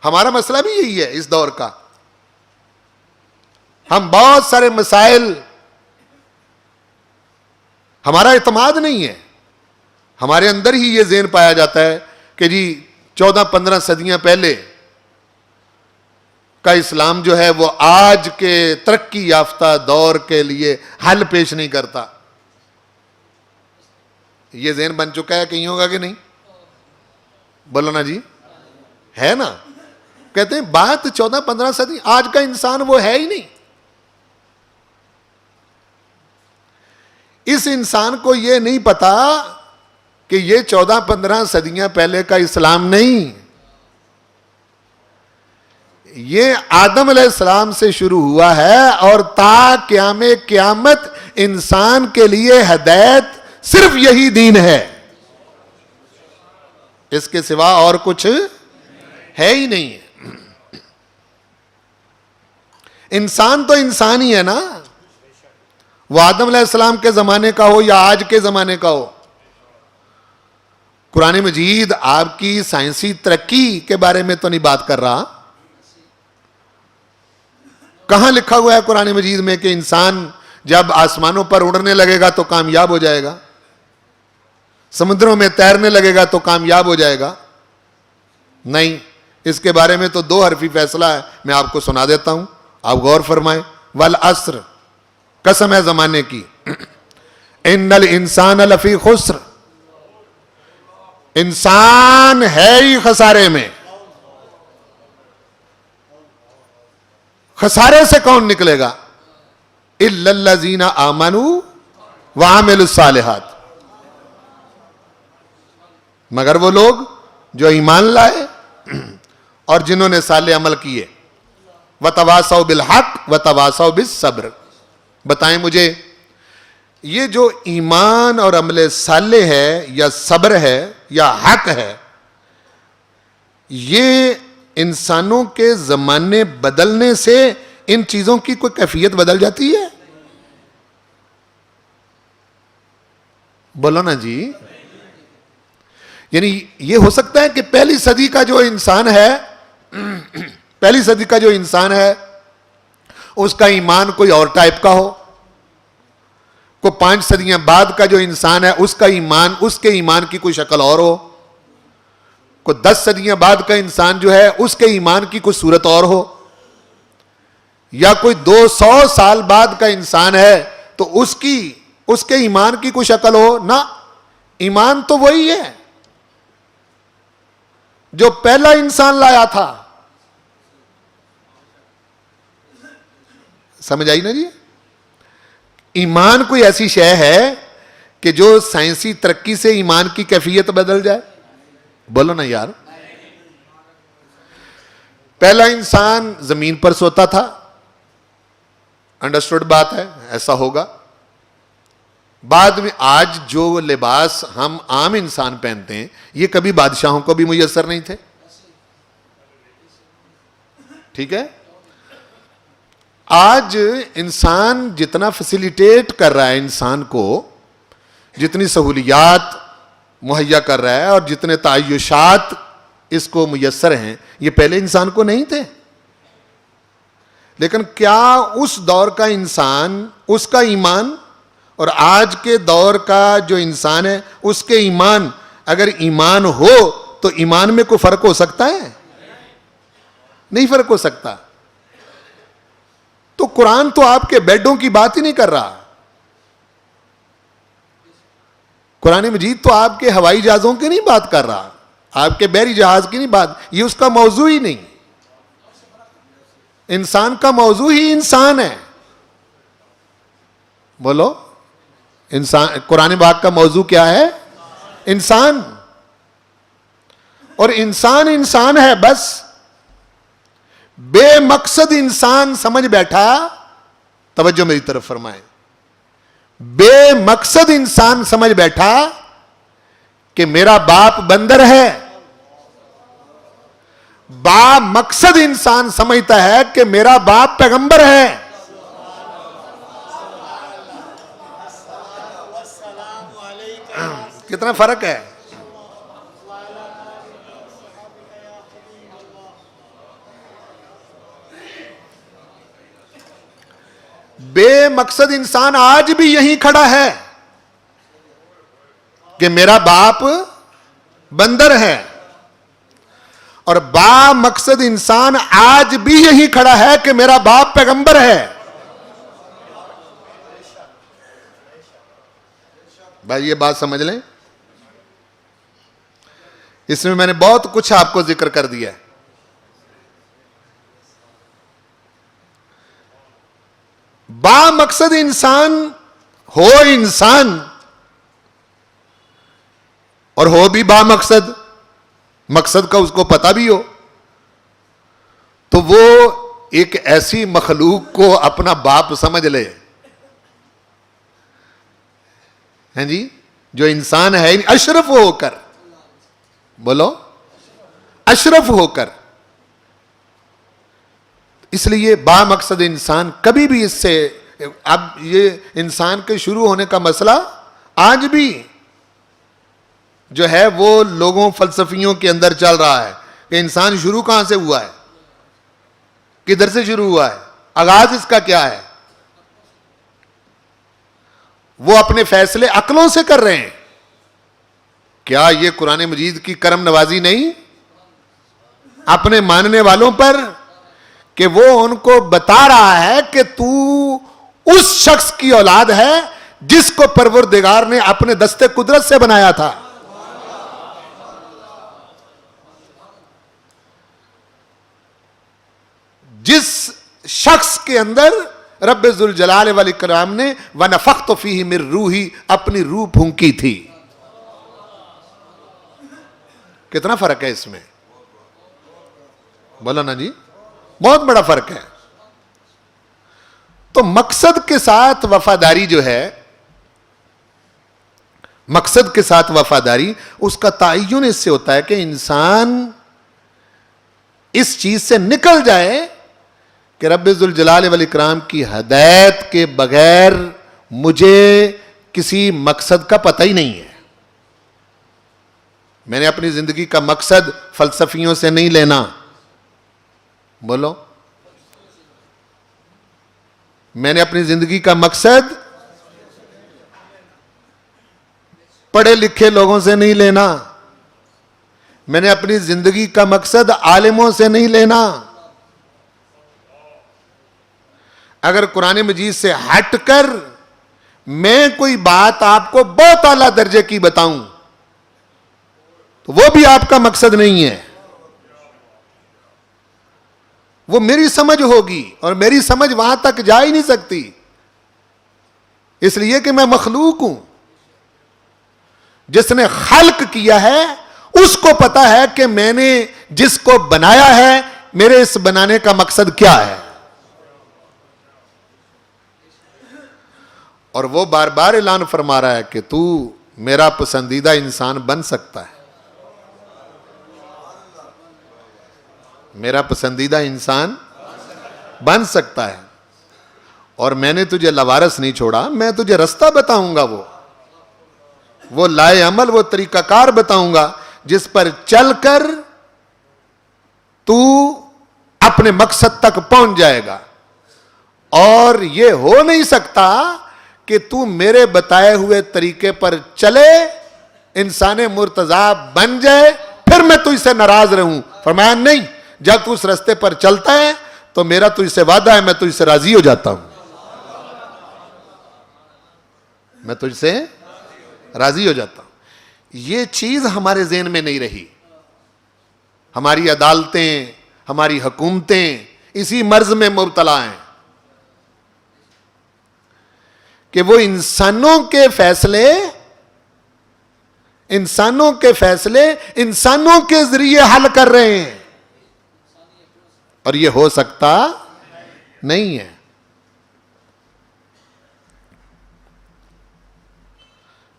ہمارا مسئلہ بھی یہی ہے اس دور کا. ہم بہت سارے مسائل، ہمارا اعتماد نہیں ہے. ہمارے اندر ہی یہ ذہن پایا جاتا ہے کہ جی 14-15 صدیاں پہلے کا اسلام جو ہے وہ آج کے ترقی یافتہ دور کے لیے حل پیش نہیں کرتا. یہ ذہن بن چکا ہے. کہیں ہوگا کہ نہیں؟ بولو نا جی. ہے نا. کہتے ہیں بات 14-15 صدی، آج کا انسان وہ ہے ہی نہیں. اس انسان کو یہ نہیں پتا کہ یہ 14-15 صدیاں پہلے کا اسلام نہیں، یہ آدم علیہ السلام سے شروع ہوا ہے اور تا قیام قیامت انسان کے لیے ہدایت صرف یہی دین ہے. اس کے سوا اور کچھ ہے ہی نہیں. انسان تو انسان ہی ہے نا، وہ آدم علیہ السلام کے زمانے کا ہو یا آج کے زمانے کا ہو. قرآن مجید آپ کی سائنسی ترقی کے بارے میں تو نہیں بات کر رہا. کہاں لکھا ہوا ہے قرآن مجید میں کہ انسان جب آسمانوں پر اڑنے لگے گا تو کامیاب ہو جائے گا، سمندروں میں تیرنے لگے گا تو کامیاب ہو جائے گا؟ نہیں. اس کے بارے میں تو 2 حرفی فیصلہ ہے، میں آپ کو سنا دیتا ہوں، آپ غور فرمائیں. والعصر، قسم ہے زمانے کی، ان الانسان لفی خسر، انسان ہے ہی خسارے میں. خسارے سے کون نکلے گا؟ الا الذین آمنوا وعملوا الصالحات، مگر وہ لوگ جو ایمان لائے اور جنہوں نے صالح عمل کیے. وتواصوا بالحق وتواصوا بالصبر. بتائیں مجھے یہ جو ایمان اور عمل صالح ہے یا صبر ہے یا حق ہے، یہ انسانوں کے زمانے بدلنے سے ان چیزوں کی کوئی کیفیت بدل جاتی ہے؟ بولو نا جی. یعنی یہ ہو سکتا ہے کہ پہلی صدی کا جو انسان ہے اس کا ایمان کوئی اور ٹائپ کا ہو، کو 5 صدیاں بعد کا جو انسان ہے اس کا ایمان، اس کے ایمان کی کوئی شکل اور ہو، کو 10 صدیاں بعد کا انسان جو ہے اس کے ایمان کی کوئی صورت اور ہو، یا کوئی 200 سال بعد کا انسان ہے تو اس کے ایمان کی کوئی شکل ہو. نہ، ایمان تو وہی ہے جو پہلا انسان لایا تھا. سمجھ آئی نا جی؟ ایمان کوئی ایسی شے ہے کہ جو سائنسی ترقی سے ایمان کی کیفیت بدل جائے؟ بولو نا یار. پہلا انسان زمین پر سوتا تھا، انڈرسٹوڈ بات ہے، ایسا ہوگا. بعد میں آج جو لباس ہم عام انسان پہنتے ہیں یہ کبھی بادشاہوں کو بھی میسر نہیں تھے. ٹھیک ہے؟ آج انسان جتنا فیسیلیٹیٹ کر رہا ہے انسان کو، جتنی سہولیات مہیا کر رہا ہے اور جتنے تعیشات اس کو میسر ہیں، یہ پہلے انسان کو نہیں تھے. لیکن کیا اس دور کا انسان، اس کا ایمان اور آج کے دور کا جو انسان ہے اس کے ایمان، اگر ایمان ہو تو ایمان میں کوئی فرق ہو سکتا ہے؟ نہیں فرق ہو سکتا. تو قرآن تو آپ کے بیڈوں کی بات ہی نہیں کر رہا. قرآن مجید تو آپ کے ہوائی جہازوں کی نہیں بات کر رہا، آپ کے بحری جہاز کی نہیں بات، یہ اس کا موضوع ہی نہیں. انسان کا موضوع ہی انسان ہے. بولو، انسان. قرآن پاک کا موضوع کیا ہے؟ انسان. اور انسان ہے بس. بے مقصد انسان سمجھ بیٹھا، توجہ میری طرف فرمائیں، بے مقصد انسان سمجھ بیٹھا کہ میرا باپ بندر ہے، با مقصد انسان سمجھتا ہے کہ میرا باپ پیغمبر ہے. کتنا فرق ہے. بے مقصد انسان آج بھی یہیں کھڑا ہے کہ میرا باپ بندر ہے, اور با مقصد انسان آج بھی یہیں کھڑا ہے کہ میرا باپ پیغمبر ہے. بھائی یہ بات سمجھ لیں, اس میں نے بہت کچھ آپ کو ذکر کر دیا ہے. با مقصد انسان ہو انسان, اور ہو بھی با مقصد, مقصد کا اس کو پتہ بھی ہو, تو وہ ایک ایسی مخلوق کو اپنا باپ سمجھ لے, ہیں جی, جو انسان ہے اشرف ہو کر, بولو اشرف ہو کر. اس لیے با مقصد انسان کبھی بھی اس سے, اب یہ انسان کے شروع ہونے کا مسئلہ آج بھی جو ہے وہ لوگوں فلسفیوں کے اندر چل رہا ہے کہ انسان شروع کہاں سے ہوا ہے, کدھر سے شروع ہوا ہے, آغاز اس کا کیا ہے. وہ اپنے فیصلے عقلوں سے کر رہے ہیں. کیا یہ قرآن مجید کی کرم نوازی نہیں اپنے ماننے والوں پر, کہ وہ ان کو بتا رہا ہے کہ تو اس شخص کی اولاد ہے جس کو پروردگار نے اپنے دستے قدرت سے بنایا تھا. جس شخص کے اندر رب ذوالجلال والاکرام نے وَنَفَخْتُ فِيهِ مِن رُوحِي اپنی روح پھونکی تھی. کتنا فرق ہے اس میں, بولو نا جی, بہت بڑا فرق ہے. تو مقصد کے ساتھ وفاداری جو ہے, مقصد کے ساتھ وفاداری, اس کا تعین اس سے ہوتا ہے کہ انسان اس چیز سے نکل جائے کہ رب ذوالجلال والاکرام کی ہدایت کے بغیر مجھے کسی مقصد کا پتہ ہی نہیں ہے. میں نے اپنی زندگی کا مقصد فلسفیوں سے نہیں لینا, بولو, میں نے اپنی زندگی کا مقصد پڑھے لکھے لوگوں سے نہیں لینا, میں نے اپنی زندگی کا مقصد عالموں سے نہیں لینا. اگر قرآن مجید سے ہٹ کر میں کوئی بات آپ کو بہت اعلیٰ درجے کی بتاؤں تو وہ بھی آپ کا مقصد نہیں ہے. وہ میری سمجھ ہوگی, اور میری سمجھ وہاں تک جا ہی نہیں سکتی, اس لیے کہ میں مخلوق ہوں. جس نے خلق کیا ہے اس کو پتا ہے کہ میں نے جس کو بنایا ہے میرے اس بنانے کا مقصد کیا ہے. اور وہ بار بار اعلان فرما رہا ہے کہ تو میرا پسندیدہ انسان بن سکتا ہے, میرا پسندیدہ انسان بن سکتا ہے, اور میں نے تجھے لوارث نہیں چھوڑا, میں تجھے رستہ بتاؤں گا, وہ لائے عمل, وہ طریقہ کار بتاؤں گا جس پر چل کر تو اپنے مقصد تک پہنچ جائے گا. اور یہ ہو نہیں سکتا کہ تو میرے بتائے ہوئے طریقے پر چلے, انسان مرتضی بن جائے, پھر میں تجھ سے ناراض رہوں. فرمایا نہیں, جب تو اس رستے پر چلتا ہے تو میرا تجھ سے وعدہ ہے, میں تجھ سے راضی ہو جاتا ہوں, میں تجھ سے راضی ہو جاتا ہوں. یہ چیز ہمارے ذہن میں نہیں رہی. ہماری عدالتیں, ہماری حکومتیں اسی مرض میں مبتلا ہیں کہ وہ انسانوں کے فیصلے انسانوں کے ذریعے حل کر رہے ہیں, اور یہ ہو سکتا نہیں ہے.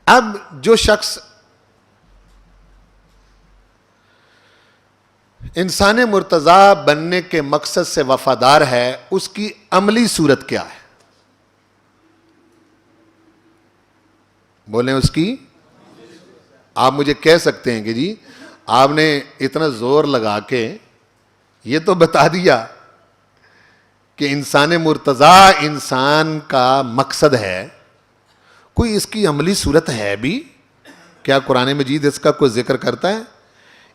اب جو شخص انسان مرتضی بننے کے مقصد سے وفادار ہے، اس کی عملی صورت کیا ہے؟ بولیں اس کی. آپ مجھے کہہ سکتے ہیں کہ جی آپ نے اتنا زور لگا کے یہ تو بتا دیا کہ انسان مرتضی انسان کا مقصد ہے، کوئی اس کی عملی صورت ہے بھی؟ کیا قرآن مجید اس کا کوئی ذکر کرتا ہے؟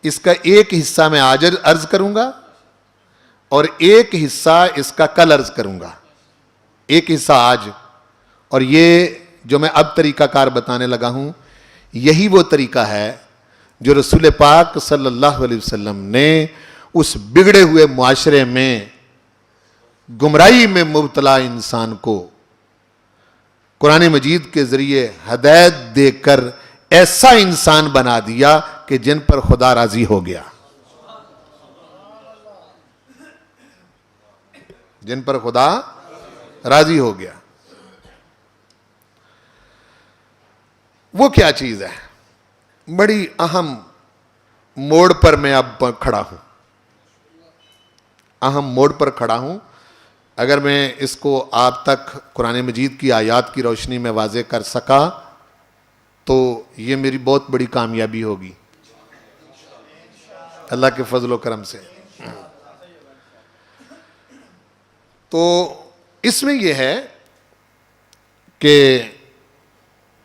اس کا ایک حصہ میں آج عرض کروں گا اور ایک حصہ اس کا کل عرض کروں گا. ایک حصہ آج، اور یہ جو میں اب طریقہ کار بتانے لگا ہوں یہی وہ طریقہ ہے جو رسول پاک صلی اللہ علیہ وسلم نے اس بگڑے ہوئے معاشرے میں گمراہی میں مبتلا انسان کو قرآن مجید کے ذریعے ہدایت دے کر ایسا انسان بنا دیا کہ جن پر خدا راضی ہو گیا. جن پر خدا راضی ہو گیا. وہ کیا چیز ہے؟ بڑی اہم موڑ پر میں اب کھڑا ہوں. اہم موڑ پر کھڑا ہوں. اگر میں اس کو آپ تک قرآن مجید کی آیات کی روشنی میں واضح کر سکا تو یہ میری بہت بڑی کامیابی ہوگی اللہ کے فضل و کرم سے. تو اس میں یہ ہے کہ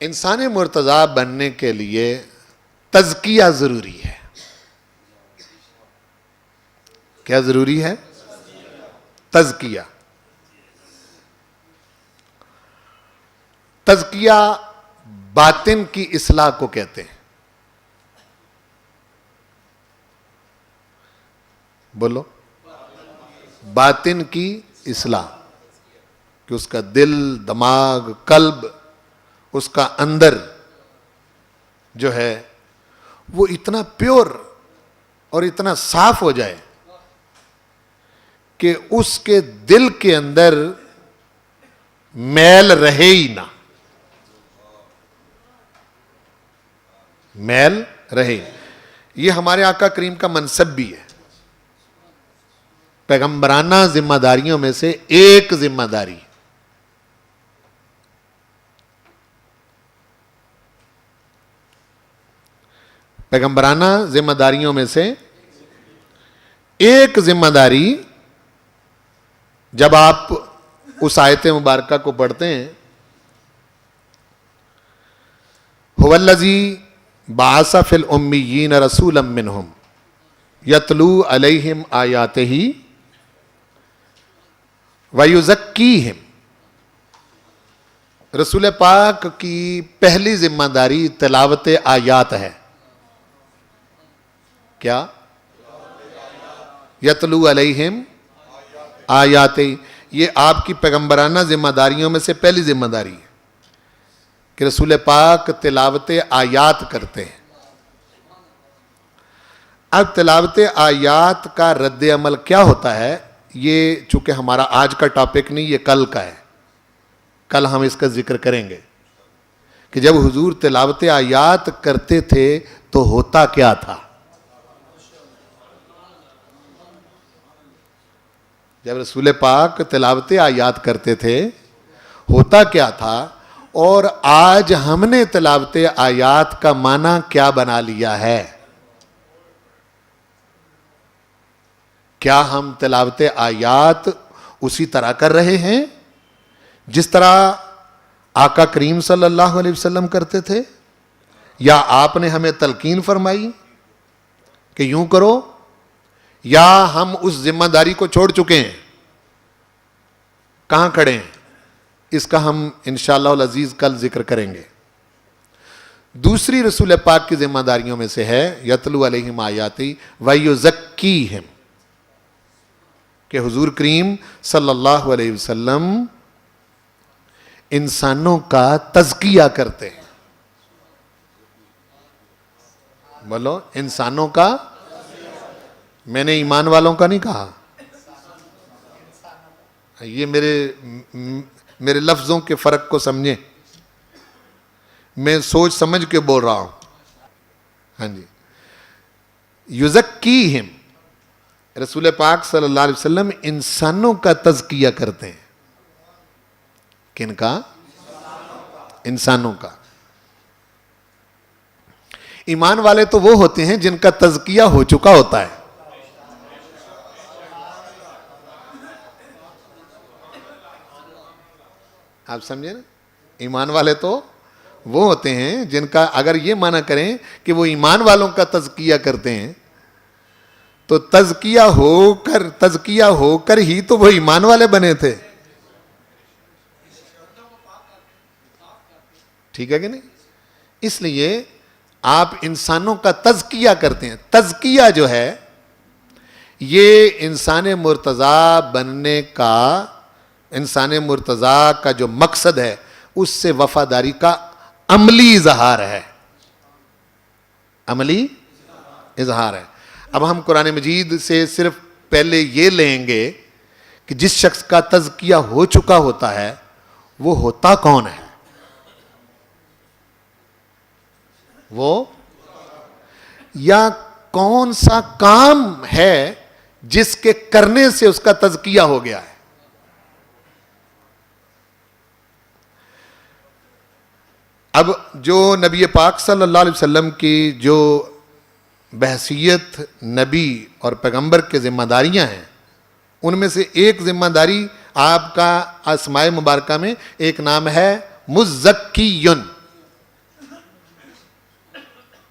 انسان مرتضی بننے کے لیے تزکیہ ضروری ہے. کیا ضروری ہے؟ تزکیہ. تزکیہ باطن کی اصلاح کو کہتے ہیں. بولو. باطن کی اصلاح، کہ اس کا دل، دماغ، قلب، اس کا اندر جو ہے وہ اتنا پیور اور اتنا صاف ہو جائے کہ اس کے دل کے اندر میل رہے ہی نہ. میل رہے. یہ ہمارے آقا کریم کا منصب بھی ہے. پیغمبرانہ ذمہ داریوں میں سے ایک ذمہ داری. پیغمبرانہ ذمہ داریوں میں سے ایک ذمہ داری، جب آپ اس آیت مبارکہ کو پڑھتے ہیں، هو الذی بعث فی الامیین رسولا منہم یتلو علیہم آیاتہ ویزکیہم. رسول پاک کی پہلی ذمہ داری تلاوت آیات ہے. کیا؟ یتلو علیہم آیات. یہ آپ کی پیغمبرانہ ذمہ داریوں میں سے پہلی ذمہ داری ہے کہ رسول پاک تلاوت آیات کرتے ہیں. اب تلاوت آیات کا رد عمل کیا ہوتا ہے؟ یہ چونکہ ہمارا آج کا ٹاپک نہیں، یہ کل کا ہے. کل ہم اس کا ذکر کریں گے کہ جب حضور تلاوت آیات کرتے تھے تو ہوتا کیا تھا. جب رسول پاک تلاوت آیات کرتے تھے ہوتا کیا تھا، اور آج ہم نے تلاوت آیات کا معنی کیا بنا لیا ہے؟ کیا ہم تلاوت آیات اسی طرح کر رہے ہیں جس طرح آقا کریم صلی اللہ علیہ وسلم کرتے تھے، یا آپ نے ہمیں تلقین فرمائی کہ یوں کرو، یا ہم اس ذمہ داری کو چھوڑ چکے ہیں؟ کہاں کھڑے ہیں؟ اس کا ہم انشاءاللہ العزیز کل ذکر کریں گے. دوسری رسول پاک کی ذمہ داریوں میں سے ہے یتلو علیہم آیاتی ویزکیہم، کہ حضور کریم صلی اللہ علیہ وسلم انسانوں کا تزکیہ کرتے ہیں. بولو. انسانوں کا. میں نے ایمان والوں کا نہیں کہا. یہ میرے لفظوں کے فرق کو سمجھیں. میں سوچ سمجھ کے بول رہا ہوں. ہاں جی. یزکیہم، رسول پاک صلی اللہ علیہ وسلم انسانوں کا تزکیہ کرتے ہیں. کن کا؟ انسانوں کا. ایمان والے تو وہ ہوتے ہیں جن کا تزکیہ ہو چکا ہوتا ہے. آپ سمجھے نا؟ ایمان والے تو وہ ہوتے ہیں جن کا اگر یہ معنی کریں کہ وہ ایمان والوں کا تزکیہ کرتے ہیں تو تزکیہ ہو کر ہی تو وہ ایمان والے بنے تھے. ٹھیک ہے کہ نہیں؟ اس لیے آپ انسانوں کا تزکیہ کرتے ہیں. تزکیہ جو ہے یہ انسان مرتضی بننے کا، انسان مرتضی کا جو مقصد ہے اس سے وفاداری کا عملی اظہار ہے. عملی اظہار ہے. اب ہم قرآن مجید سے صرف پہلے یہ لیں گے کہ جس شخص کا تزکیہ ہو چکا ہوتا ہے وہ ہوتا کون ہے؟ وہ یا کون سا کام ہے جس کے کرنے سے اس کا تزکیہ ہو گیا ہے؟ اب جو نبی پاک صلی اللہ علیہ وسلم کی جو بحثیت نبی اور پیغمبر کے ذمہ داریاں ہیں ان میں سے ایک ذمہ داری آپ کا اسماء مبارکہ میں ایک نام ہے مزکیٌ.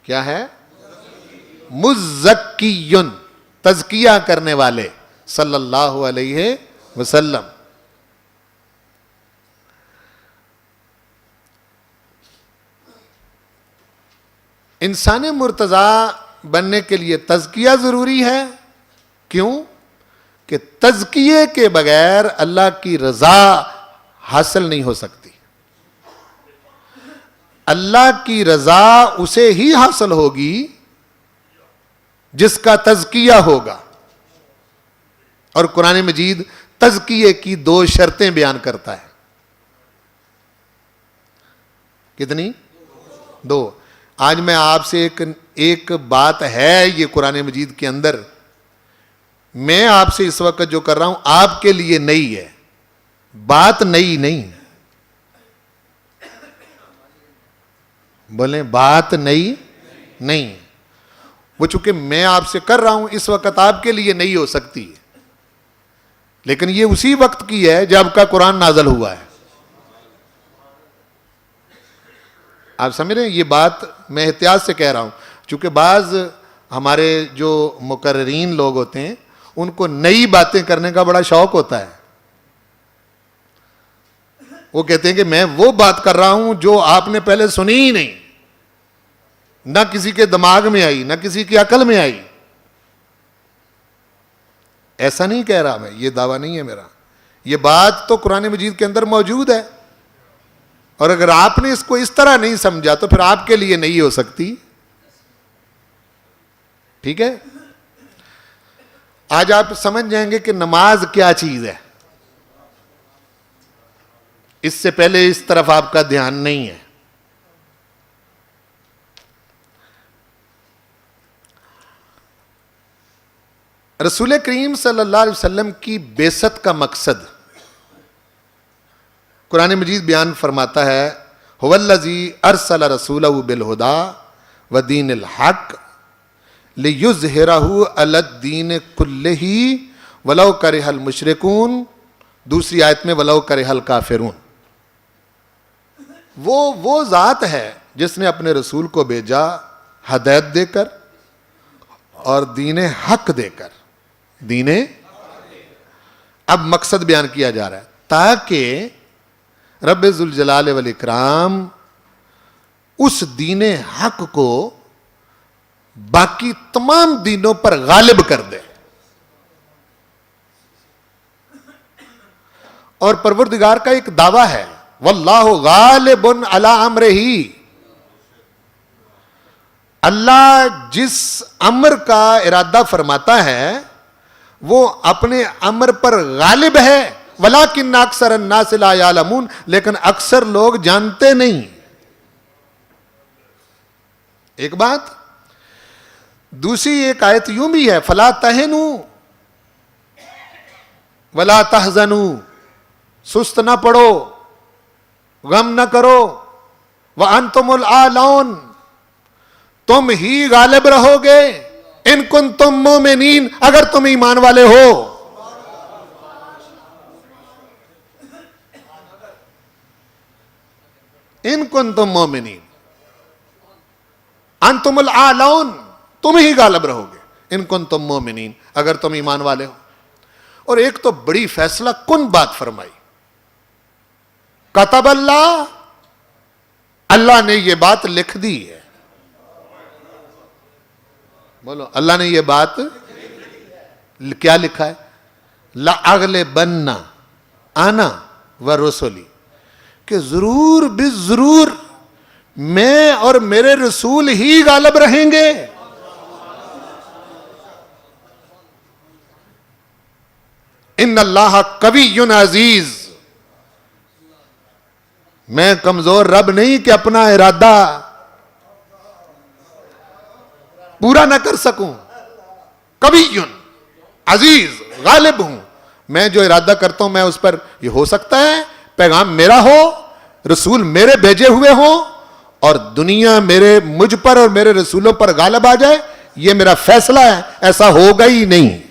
کیا ہے؟ مزکیٌ، تزکیہ کرنے والے صلی اللہ علیہ وسلم. انسان مرتضی بننے کے لیے تزکیہ ضروری ہے. کیوں؟ کہ تزکیے کے بغیر اللہ کی رضا حاصل نہیں ہو سکتی. اللہ کی رضا اسے ہی حاصل ہوگی جس کا تزکیہ ہوگا. اور قرآن مجید تزکیے کی 2 شرطیں بیان کرتا ہے. کتنی؟ 2. آج میں آپ سے ایک بات ہے یہ قرآن مجید کے اندر میں آپ سے اس وقت جو کر رہا ہوں آپ کے لیے نئی ہے. بات نئی نہیں. بولیں بات نئی نہیں. وہ چونکہ میں آپ سے کر رہا ہوں اس وقت آپ کے لیے نہیں ہو سکتی ہے لیکن یہ اسی وقت کی ہے جب کا قرآن نازل ہوا ہے. آپ سمجھ رہے ہیں؟ یہ بات میں احتیاط سے کہہ رہا ہوں چونکہ بعض ہمارے جو مقررین لوگ ہوتے ہیں ان کو نئی باتیں کرنے کا بڑا شوق ہوتا ہے. وہ کہتے ہیں کہ میں وہ بات کر رہا ہوں جو آپ نے پہلے سنی ہی نہیں، نہ کسی کے دماغ میں آئی، نہ کسی کی عقل میں آئی. ایسا نہیں کہہ رہا میں، یہ دعویٰ نہیں ہے میرا. یہ بات تو قرآن مجید کے اندر موجود ہے اور اگر آپ نے اس کو اس طرح نہیں سمجھا تو پھر آپ کے لیے نہیں ہو سکتی. ٹھیک ہے؟ آج آپ سمجھ جائیں گے کہ نماز کیا چیز ہے. اس سے پہلے اس طرف آپ کا دھیان نہیں ہے. رسول کریم صلی اللہ علیہ وسلم کی بعثت کا مقصد قرآن مجید بیان فرماتا ہے هو الذی ارسل رسولہ بالہدی ودین الحق لیظہرہ علی الدین کلہ ولو کرہ المشرکون. دوسری آیت میں ولو کرہ الکافرون. وہ ذات ہے جس نے اپنے رسول کو بھیجا ہدایت دے کر اور دین حق دے کر. اب مقصد بیان کیا جا رہا ہے تاکہ رب ذوالجلال والاکرام اس دین حق کو باقی تمام دینوں پر غالب کر دے. اور پروردگار کا ایک دعویٰ ہے واللہ غالب علی امرہ. اللہ جس امر کا ارادہ فرماتا ہے وہ اپنے امر پر غالب ہے. ولیکن اکثر الناس لا یعلمون، لیکن اکثر لوگ جانتے نہیں. ایک بات. دوسری ایک آیت یوں بھی ہے فلا تہنوا ولا تحزنوا، سست نہ پڑو، غم نہ کرو، وانتم الاعلون، تم ہی غالب رہو گے، ان کنتم مومنین، اگر تم ایمان والے ہو۔ ان کنتم مومنین، انتم الاعلون، تم ہی غالب رہو گے، ان کنتم مومنین، اگر تم ایمان والے ہو۔ اور ایک تو بڑی فیصلہ کن بات فرمائی، کتب اللہ، اللہ نے یہ بات لکھ دی ہے۔ بولو، اللہ نے یہ بات کیا لکھا ہے؟ لَأَغْلِبَنَّ أَنَا وَرُسُلِي، کہ ضرور بالضرور میں اور میرے رسول ہی غالب رہیں گے۔ ان اللہ قوی عزیز، میں کمزور رب نہیں کہ اپنا ارادہ پورا نہ کر سکوں، قوی عزیز، غالب ہوں، میں جو ارادہ کرتا ہوں میں اس پر، یہ ہو سکتا ہے پیغام میرا ہو، رسول میرے بھیجے ہوئے ہوں، اور دنیا مجھ پر اور میرے رسولوں پر غالب آ جائے، یہ میرا فیصلہ ہے، ایسا ہوگا ہی نہیں۔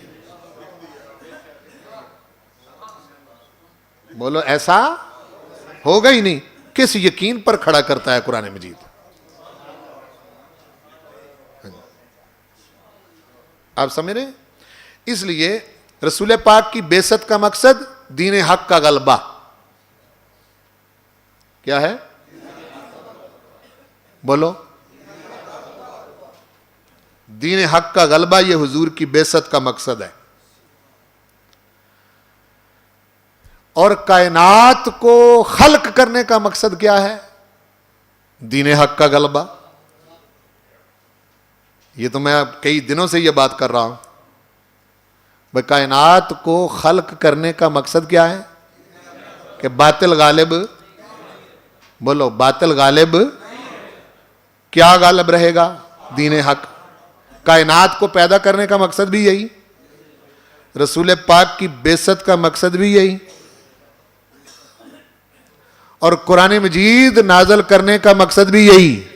بولو، ایسا ہوگا ہی نہیں۔ کس یقین پر کھڑا کرتا ہے قرآن مجید؟ آپ سمجھ رہے ہیں؟ اس لیے رسول پاک کی بعثت کا مقصد دین حق کا غلبہ کیا ہے؟ بولو، دین حق کا غلبہ، یہ حضور کی بعثت کا مقصد ہے۔ اور کائنات کو خلق کرنے کا مقصد کیا ہے؟ دین حق کا غلبہ۔ یہ تو میں کئی دنوں سے یہ بات کر رہا ہوں، بھائی کائنات کو خلق کرنے کا مقصد کیا ہے؟ کہ باطل غالب، بولو باطل غالب، کیا غالب رہے گا؟ دین حق۔ کائنات کو پیدا کرنے کا مقصد بھی یہی، رسول پاک کی بعثت کا مقصد بھی یہی، اور قرآن مجید نازل کرنے کا مقصد بھی یہی،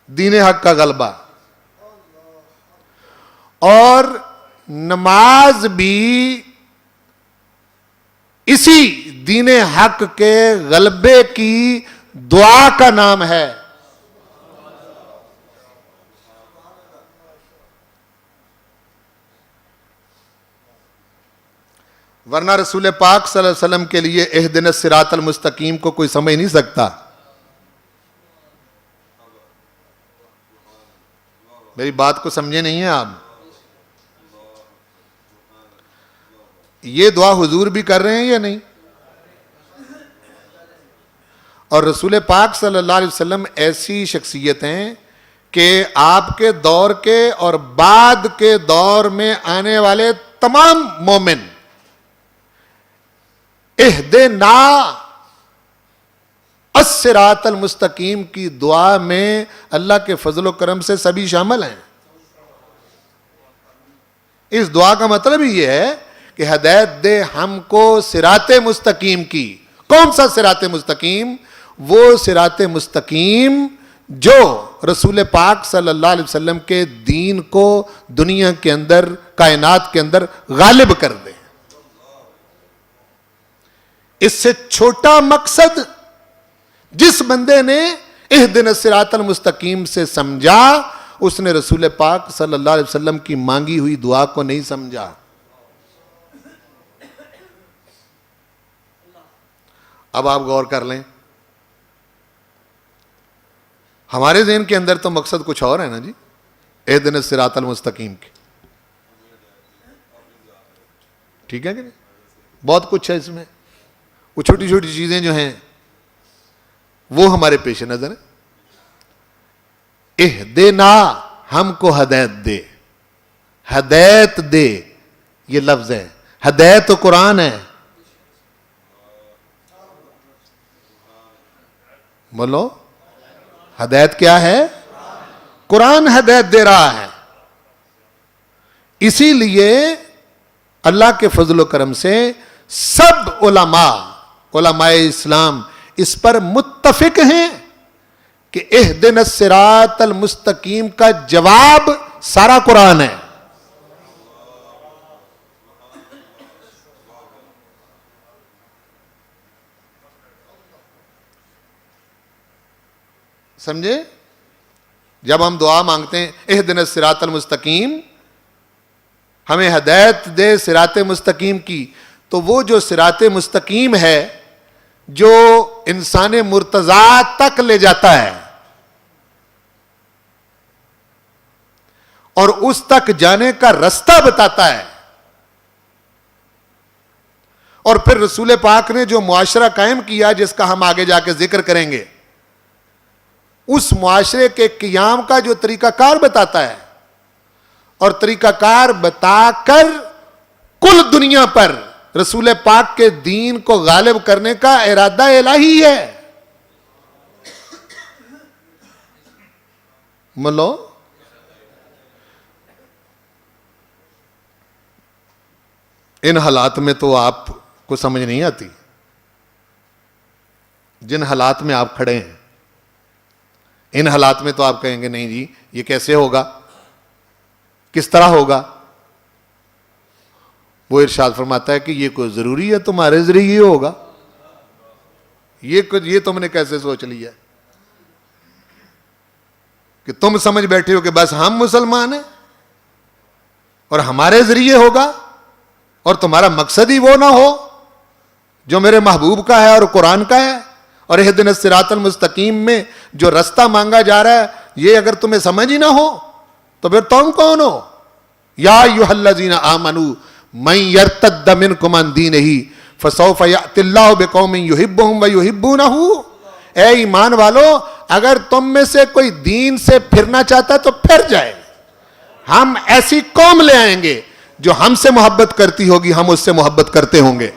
دین حق کا غلبہ۔ اور نماز بھی اسی دین حق کے غلبے کی دعا کا نام ہے۔ ورنہ رسول پاک صلی اللہ علیہ وسلم کے لیے اہدنا الصراط المستقیم کو کوئی سمجھ نہیں سکتا۔ میری بات کو سمجھے نہیں ہیں آپ؟ یہ دعا حضور بھی کر رہے ہیں یا نہیں؟ اور رسول پاک صلی اللہ علیہ وسلم ایسی شخصیت ہیں کہ آپ کے دور کے اور بعد کے دور میں آنے والے تمام مومن اہدنا الصراط المستقیم کی دعا میں اللہ کے فضل و کرم سے سبھی شامل ہیں۔ اس دعا کا مطلب ہی یہ ہے کہ ہدایت دے ہم کو صراط مستقیم کی۔ کون سا صراط مستقیم؟ وہ صراط مستقیم جو رسول پاک صلی اللہ علیہ وسلم کے دین کو دنیا کے اندر، کائنات کے اندر غالب کر دے۔ اس سے چھوٹا مقصد جس بندے نے اہدنا الصراط المستقیم سے سمجھا، اس نے رسول پاک صلی اللہ علیہ وسلم کی مانگی ہوئی دعا کو نہیں سمجھا۔ اب آپ غور کر لیں، ہمارے ذہن کے اندر تو مقصد کچھ اور ہے نا جی، اہدنا الصراط المستقیم کی، ٹھیک ہے کہ نہیں؟ بہت کچھ ہے اس میں، وہ چھوٹی چھوٹی چیزیں جو ہیں وہ ہمارے پیش نظر ہیں۔ اہدنا، ہم کو ہدایت دے، ہدایت دے، یہ لفظ ہے۔ ہدایت تو قرآن ہے، بولو ہدایت کیا ہے؟ قرآن ہدایت دے رہا ہے۔ اسی لیے اللہ کے فضل و کرم سے سب علماء اسلام اس پر متفق ہیں کہ اہدنا الصراط المستقیم کا جواب سارا قرآن ہے. سمجھے؟ جب ہم دعا مانگتے ہیں اہدنا الصراط المستقیم، ہمیں ہدایت دے صراط مستقیم کی، تو وہ جو صراط مستقیم ہے جو انسان مرتضی تک لے جاتا ہے اور اس تک جانے کا رستہ بتاتا ہے، اور پھر رسول پاک نے جو معاشرہ قائم کیا جس کا ہم آگے جا کے ذکر کریں گے، اس معاشرے کے قیام کا جو طریقہ کار بتاتا ہے، اور طریقہ کار بتا کر کل دنیا پر رسول پاک کے دین کو غالب کرنے کا ارادہ الہی ہے. ملو ان حالات میں تو آپ کو سمجھ نہیں آتی، جن حالات میں آپ کھڑے ہیں ان حالات میں تو آپ کہیں گے نہیں جی یہ کیسے ہوگا، کس طرح ہوگا. وہ ارشاد فرماتا ہے کہ یہ کوئی ضروری ہے تمہارے ذریعے ہوگا، یہ تم نے کیسے سوچ لیا کہ تم سمجھ بیٹھے ہو کہ بس ہم مسلمان ہیں اور ہمارے ذریعے ہوگا، اور تمہارا مقصد ہی وہ نہ ہو جو میرے محبوب کا ہے اور قرآن کا ہے. اور اہدنا الصراط المستقیم میں جو رستہ مانگا جا رہا ہے یہ اگر تمہیں سمجھ ہی نہ ہو تو پھر تم کون ہو؟ یا ایھا الذین آمنوا من یرتد منکم عن دینہ فسوف یأتی اللہ بقوم یحبہم ویحبونہ. اے ایمان والو، اگر تم میں سے کوئی دین سے پھرنا چاہتا ہے تو پھر جائے، ہم ایسی قوم لے آئیں گے جو ہم سے محبت کرتی ہوگی، ہم اس سے محبت کرتے ہوں گے.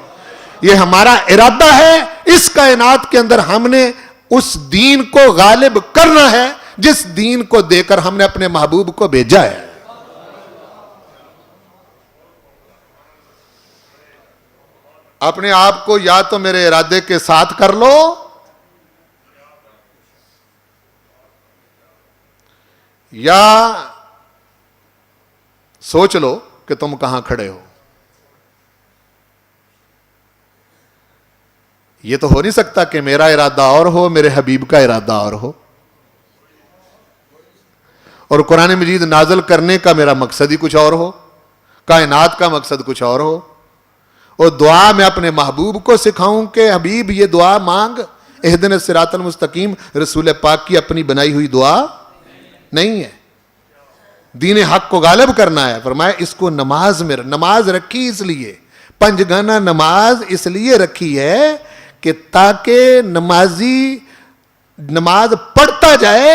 یہ ہمارا ارادہ ہے، اس کائنات کے اندر ہم نے اس دین کو غالب کرنا ہے جس دین کو دے کر ہم نے اپنے محبوب کو بھیجا ہے. اپنے آپ کو یا تو میرے ارادے کے ساتھ کر لو یا سوچ لو کہ تم کہاں کھڑے ہو. یہ تو ہو نہیں سکتا کہ میرا ارادہ اور ہو، میرے حبیب کا ارادہ اور ہو، اور قرآن مجید نازل کرنے کا میرا مقصد ہی کچھ اور ہو، کائنات کا مقصد کچھ اور ہو. اور دعا میں اپنے محبوب کو سکھاؤں کہ حبیب یہ دعا مانگ، اہدنا الصراط المستقیم رسول پاک کی اپنی بنائی ہوئی دعا نہیں ہے. دین حق کو غالب کرنا ہے. فرمایا اس کو نماز رکھی اس لیے، پنجگانہ نماز اس لیے رکھی ہے کہ تاکہ نمازی نماز پڑھتا جائے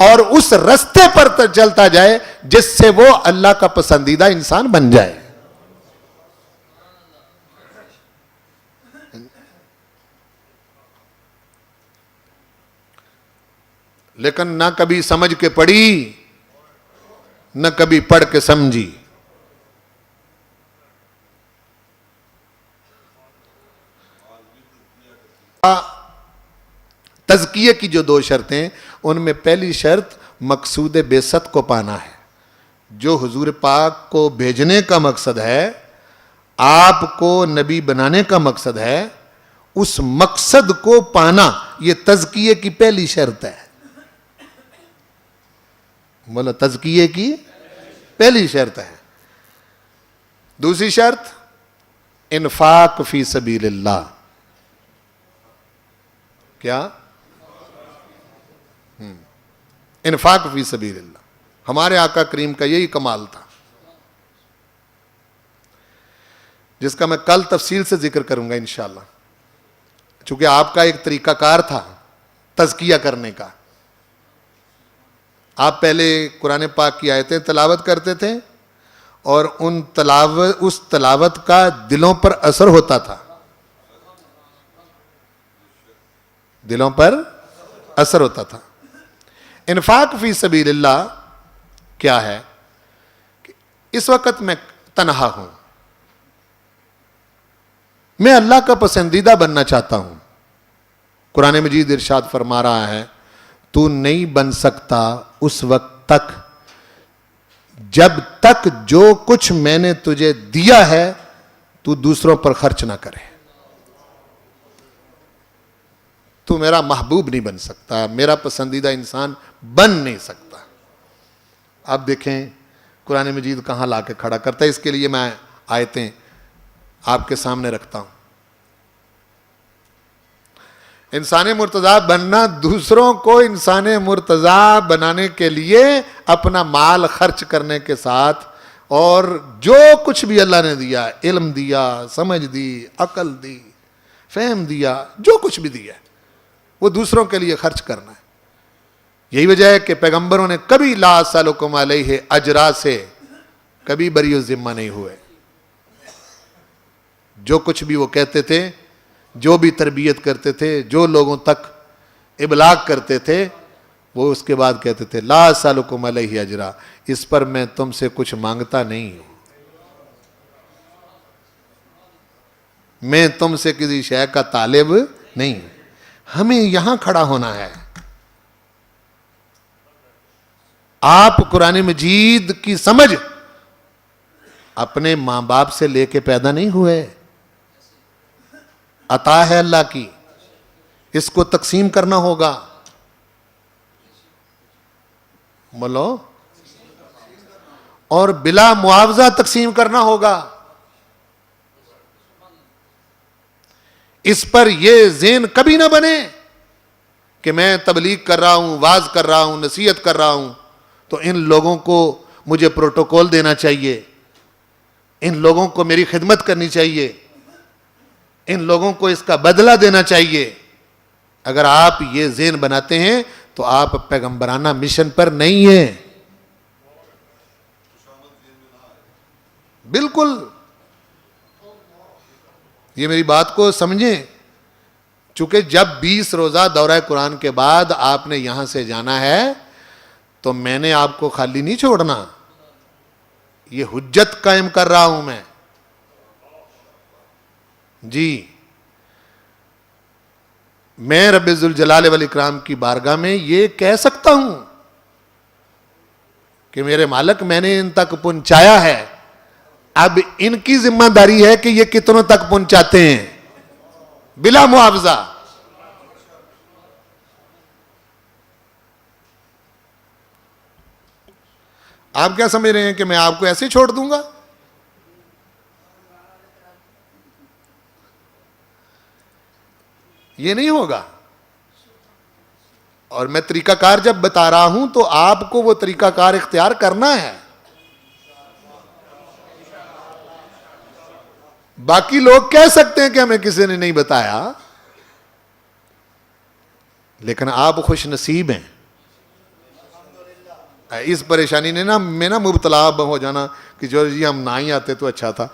اور اس رستے پر چلتا جائے جس سے وہ اللہ کا پسندیدہ انسان بن جائے. لیکن نہ کبھی سمجھ کے پڑھی نہ کبھی پڑھ کے سمجھی. تزکیے کی جو 2 شرطیں، ان میں پہلی شرط مقصود بعثت کو پانا ہے. جو حضور پاک کو بھیجنے کا مقصد ہے، آپ کو نبی بنانے کا مقصد ہے، اس مقصد کو پانا یہ تزکیے کی پہلی شرط ہے. بولا تزکیے کی پہلی شرط ہے. دوسری شرط انفاق فی سبیل اللہ. کیا؟ انفاق فی سبیل اللہ. ہمارے آقا کریم کا یہی کمال تھا جس کا میں کل تفصیل سے ذکر کروں گا انشاءاللہ. چونکہ آپ کا ایک طریقہ کار تھا تزکیہ کرنے کا. آپ پہلے قرآن پاک کی آیتیں تلاوت کرتے تھے اور اس تلاوت کا دلوں پر اثر ہوتا تھا، دلوں پر اثر ہوتا تھا. انفاق فی سبیل اللہ کیا ہے؟ کہ اس وقت میں تنہا ہوں، میں اللہ کا پسندیدہ بننا چاہتا ہوں. قرآن مجید ارشاد فرما رہا ہے تو نہیں بن سکتا اس وقت تک جب تک جو کچھ میں نے تجھے دیا ہے تو دوسروں پر خرچ نہ کرے. تو میرا محبوب نہیں بن سکتا, میرا پسندیدہ انسان بن نہیں سکتا. اب دیکھیں قرآن مجید کہاں لا کے کھڑا کرتا ہے. اس کے لیے میں آیتیں آپ کے سامنے رکھتا ہوں. انسان مرتضی بننا, دوسروں کو انسان مرتضی بنانے کے لیے اپنا مال خرچ کرنے کے ساتھ, اور جو کچھ بھی اللہ نے دیا, علم دیا, سمجھ دی, عقل دی, فہم دیا, جو کچھ بھی دیا وہ دوسروں کے لیے خرچ کرنا ہے. یہی وجہ ہے کہ پیغمبروں نے کبھی لا اسألکم علیہ اجرا سے کبھی بری و ذمہ نہیں ہوئے. جو کچھ بھی وہ کہتے تھے, جو بھی تربیت کرتے تھے, جو لوگوں تک ابلاغ کرتے تھے, وہ اس کے بعد کہتے تھے لا اسألکم علیہ اجرا, اس پر میں تم سے کچھ مانگتا نہیں ہوں, میں تم سے کسی شے کا طالب نہیں ہوں. ہمیں یہاں کھڑا ہونا ہے. آپ قرآن مجید کی سمجھ اپنے ماں باپ سے لے کے پیدا نہیں ہوئے, عطا ہے اللہ کی, اس کو تقسیم کرنا ہوگا. بولو, اور بلا معاوضہ تقسیم کرنا ہوگا. اس پر یہ ذہن کبھی نہ بنے کہ میں تبلیغ کر رہا ہوں, واعظ کر رہا ہوں, نصیحت کر رہا ہوں تو ان لوگوں کو مجھے پروٹوکول دینا چاہیے, ان لوگوں کو میری خدمت کرنی چاہیے, ان لوگوں کو اس کا بدلہ دینا چاہیے. اگر آپ یہ ذہن بناتے ہیں تو آپ پیغمبرانہ مشن پر نہیں ہیں. بالکل, یہ میری بات کو سمجھیں. چونکہ جب 20 روزہ دورہ قرآن کے بعد آپ نے یہاں سے جانا ہے تو میں نے آپ کو خالی نہیں چھوڑنا, یہ حجت قائم کر رہا ہوں میں. جی, میں رب ذوالجلال والاکرام کی بارگاہ میں یہ کہہ سکتا ہوں کہ میرے مالک میں نے ان تک پہنچایا ہے, اب ان کی ذمہ داری ہے کہ یہ کتنوں تک پہنچاتے ہیں بلا معاوضہ. آپ کیا سمجھ رہے ہیں کہ میں آپ کو ایسے چھوڑ دوں گا؟ یہ نہیں ہوگا. اور میں طریقہ کار جب بتا رہا ہوں تو آپ کو وہ طریقہ کار اختیار کرنا ہے. باقی لوگ کہہ سکتے ہیں کہ ہمیں کسی نے نہیں بتایا, لیکن آپ خوش نصیب ہیں. اس پریشانی نے میں مبتلا ہو جانا کہ جو جی ہم نہ ہی آتے تو اچھا تھا.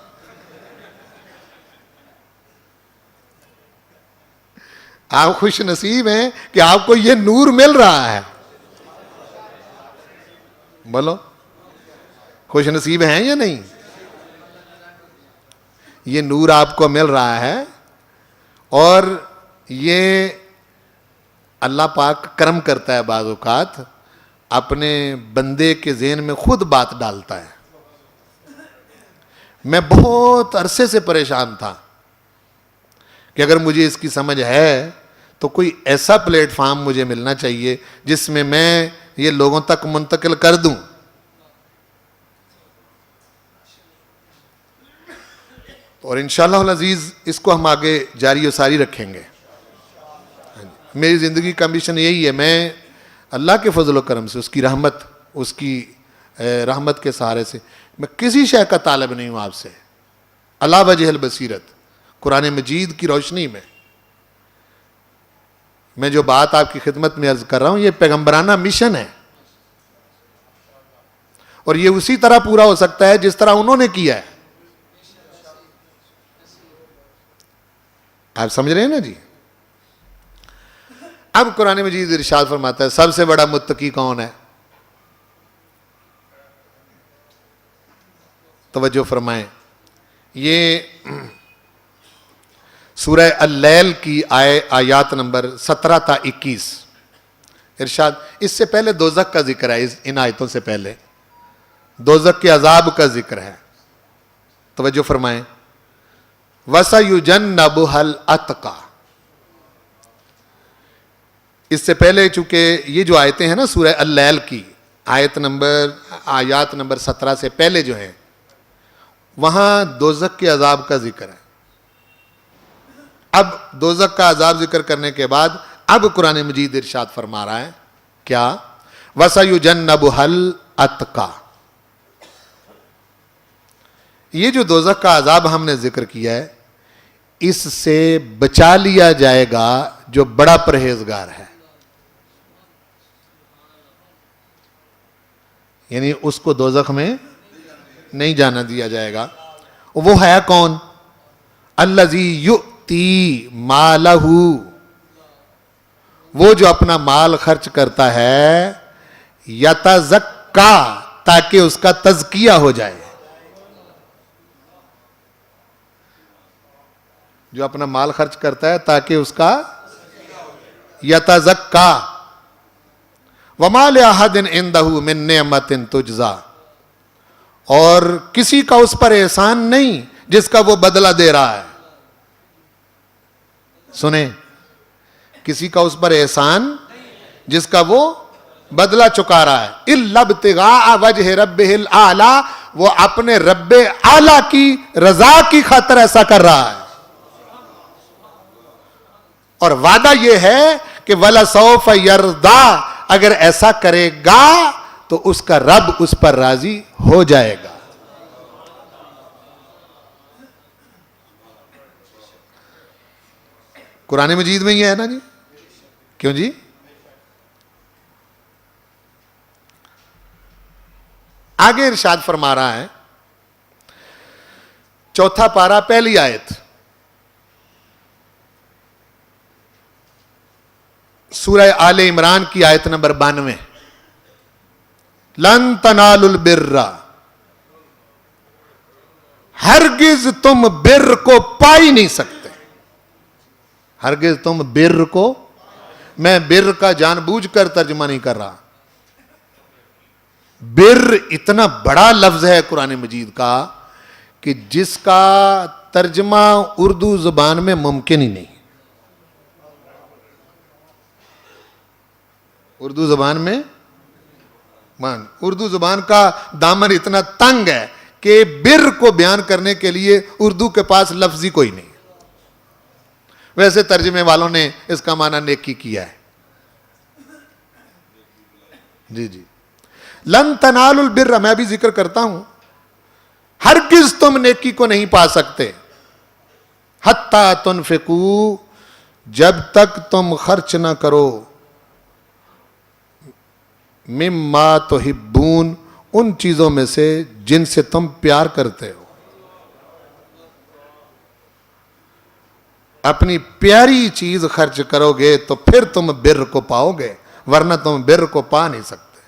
آپ خوش نصیب ہیں کہ آپ کو یہ نور مل رہا ہے. بولو, خوش نصیب ہیں یا نہیں؟ یہ نور آپ کو مل رہا ہے, اور یہ اللہ پاک کرم کرتا ہے, بعض اوقات اپنے بندے کے ذہن میں خود بات ڈالتا ہے. میں بہت عرصے سے پریشان تھا کہ اگر مجھے اس کی سمجھ ہے تو کوئی ایسا پلیٹ فارم مجھے ملنا چاہیے جس میں یہ لوگوں تک منتقل کر دوں. اور انشاءاللہ العزیز اس کو ہم آگے جاری و ساری رکھیں گے. میری زندگی کا مشن یہی ہے, میں اللہ کے فضل و کرم سے, اس کی رحمت کے سہارے سے میں کسی شے کا طالب نہیں ہوں آپ سے, علی وجہ البصیرت, قرآن مجید کی روشنی میں. میں جو بات آپ کی خدمت میں عرض کر رہا ہوں یہ پیغمبرانہ مشن ہے, اور یہ اسی طرح پورا ہو سکتا ہے جس طرح انہوں نے کیا ہے. آپ سمجھ رہے ہیں نا جی؟ اب قرآن مجید ارشاد فرماتا ہے سب سے بڑا متقی کون ہے؟ توجہ فرمائیں. یہ سورہ اللیل کی آیات نمبر 17 تا 21 ارشاد. اس سے پہلے دوزخ کا ذکر ہے، ان آیتوں سے پہلے دوزخ کے عذاب کا ذکر ہے. توجہ فرمائیں. وَسَيُجَنَّبُهَا الْأَتْقَى. اس سے پہلے چونکہ یہ جو آیتیں ہیں نا سورہ اللیل کی آیات نمبر 17 سے پہلے جو ہیں وہاں دوزخ کے عذاب کا ذکر ہے. اب دوزخ کا عذاب ذکر کرنے کے بعد اب قرآن مجید ارشاد فرما رہا ہے کیا؟ وَسَيُجَنَّبُهَا الْأَتْقَى. یہ جو دوزخ کا عذاب ہم نے ذکر کیا ہے اس سے بچا لیا جائے گا جو بڑا پرہیزگار ہے. یعنی اس کو دوزخ میں نہیں جانا دیا جائے گا. وہ ہے کون؟ الذی یؤتی مالہ، وہ جو اپنا مال خرچ کرتا ہے یتزکا، تاکہ اس کا تزکیہ ہو جائے. جو اپنا مال خرچ کرتا ہے تاکہ اس کا یتزکا. وَمَا لِأَحَدٍ عِندَهُ مِن نِعْمَةٍ تُجْزَى. اور کسی کا اس پر احسان نہیں جس کا وہ بدلہ دے رہا ہے. سنیں، کسی کا اس پر احسان جس کا وہ بدلہ چکا رہا ہے. إِلَّا ابْتِغَاءَ وَجْهِ رَبِّهِ الْأَعْلَى. وہ اپنے رب اعلیٰ کی رضا کی خاطر ایسا کر رہا ہے. اور وعدہ یہ ہے کہ وَلَسَوْفَ يَرْضَى. اگر ایسا کرے گا تو اس کا رب اس پر راضی ہو جائے گا. قرآن مجید میں یہ ہے نا جی. کیوں جی؟ آگے ارشاد فرما رہا ہے 4 پارہ پہلی آیت سورہ آل عمران کی آیت نمبر 92. لن تنالوا البر، ہرگز تم بر کو پا ہی نہیں سکتے. ہرگز تم بر کو، میں بر کا جان بوجھ کر ترجمہ نہیں کر رہا. بر اتنا بڑا لفظ ہے قرآن مجید کا کہ جس کا ترجمہ اردو زبان میں ممکن ہی نہیں. اردو زبان میں اردو زبان کا دامن اتنا تنگ ہے کہ بر کو بیان کرنے کے لیے اردو کے پاس لفظ ہی کوئی نہیں. ویسے ترجمے والوں نے اس کا معنی نیکی کیا ہے. جی جی. لن تنالوا البر، میں بھی ذکر کرتا ہوں، ہرگز تم نیکی کو نہیں پا سکتے. حتی تنفقوا، جب تک تم خرچ نہ کرو، مما تحبون، ان چیزوں میں سے جن سے تم پیار کرتے ہو. اپنی پیاری چیز خرچ کرو گے تو پھر تم بر کو پاؤ گے، ورنہ تم بر کو پا نہیں سکتے.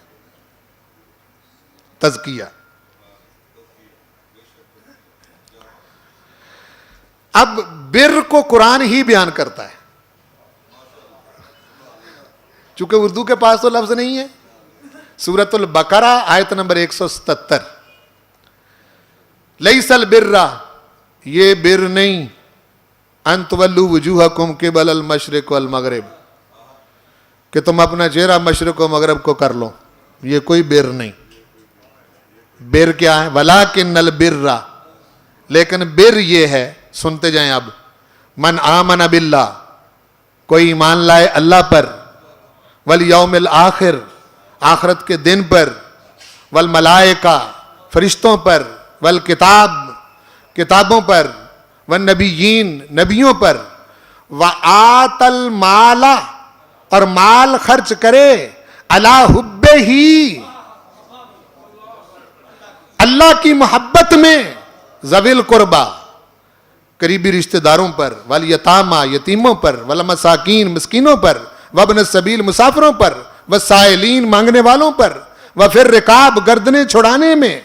تزکیہ. اب بر کو قرآن ہی بیان کرتا ہے چونکہ اردو کے پاس تو لفظ نہیں ہے. سورۃ البقرہ آیت نمبر 177. لیس البر، یہ بر نہیں، ان تولوا وجوہکم قبل المشرق والمغرب، کہ تم اپنا چہرہ مشرق و مغرب کو کر لو. یہ کوئی بر نہیں. بر کیا ہے؟ ولکن البر، لیکن بر یہ ہے، سنتے جائیں اب. من آمن باللہ، کوئی ایمان لائے اللہ پر، والیوم الآخر، آخرت کے دن پر، والملائکہ، فرشتوں پر، والکتاب، کتابوں پر، والنبیین، نبیوں پر، وآت المال، اور مال خرچ کرے، علی حبہ، اللہ کی محبت میں، ذوی القربہ، قریبی رشتہ داروں پر، والیتامى، یتیموں پر، والمساکین، مسکینوں پر، وابن السبیل، مسافروں پر، والسائلین، مانگنے والوں پر، وفی الرقاب، گردنیں چھڑانے میں،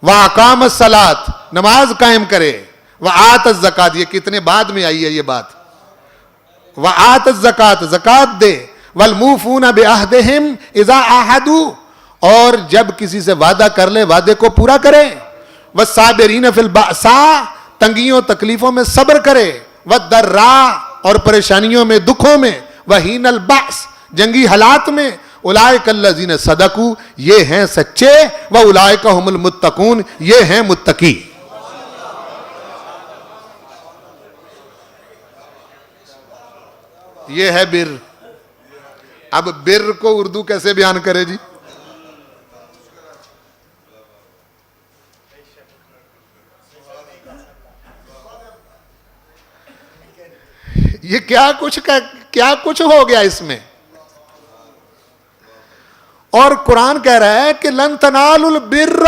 واقام الصلاۃ، نماز قائم کرے، وآت الزکات، یہ کتنے بعد میں آئی ہے یہ بات. وآت الزکات، زکات دے. والموفون بعہدہم اذا عاہدوا، اور جب کسی سے وعدہ کر لے وعدے کو پورا کرے. والصابرین فی البأساء، تنگیوں تکلیفوں میں صبر کرے. والضراء، اور پریشانیوں میں دکھوں میں. وحین البأس، جنگی حالات میں. اولئک الذین صدقوا، یہ ہیں سچے. واولئک هم المتقون، یہ ہیں متقی. یہ ہے بر. اب بر کو اردو کیسے بیان کرے جی؟ یہ کیا کچھ ہو گیا اس میں. اور قرآن کہہ رہا ہے کہ لن تنالوا البر،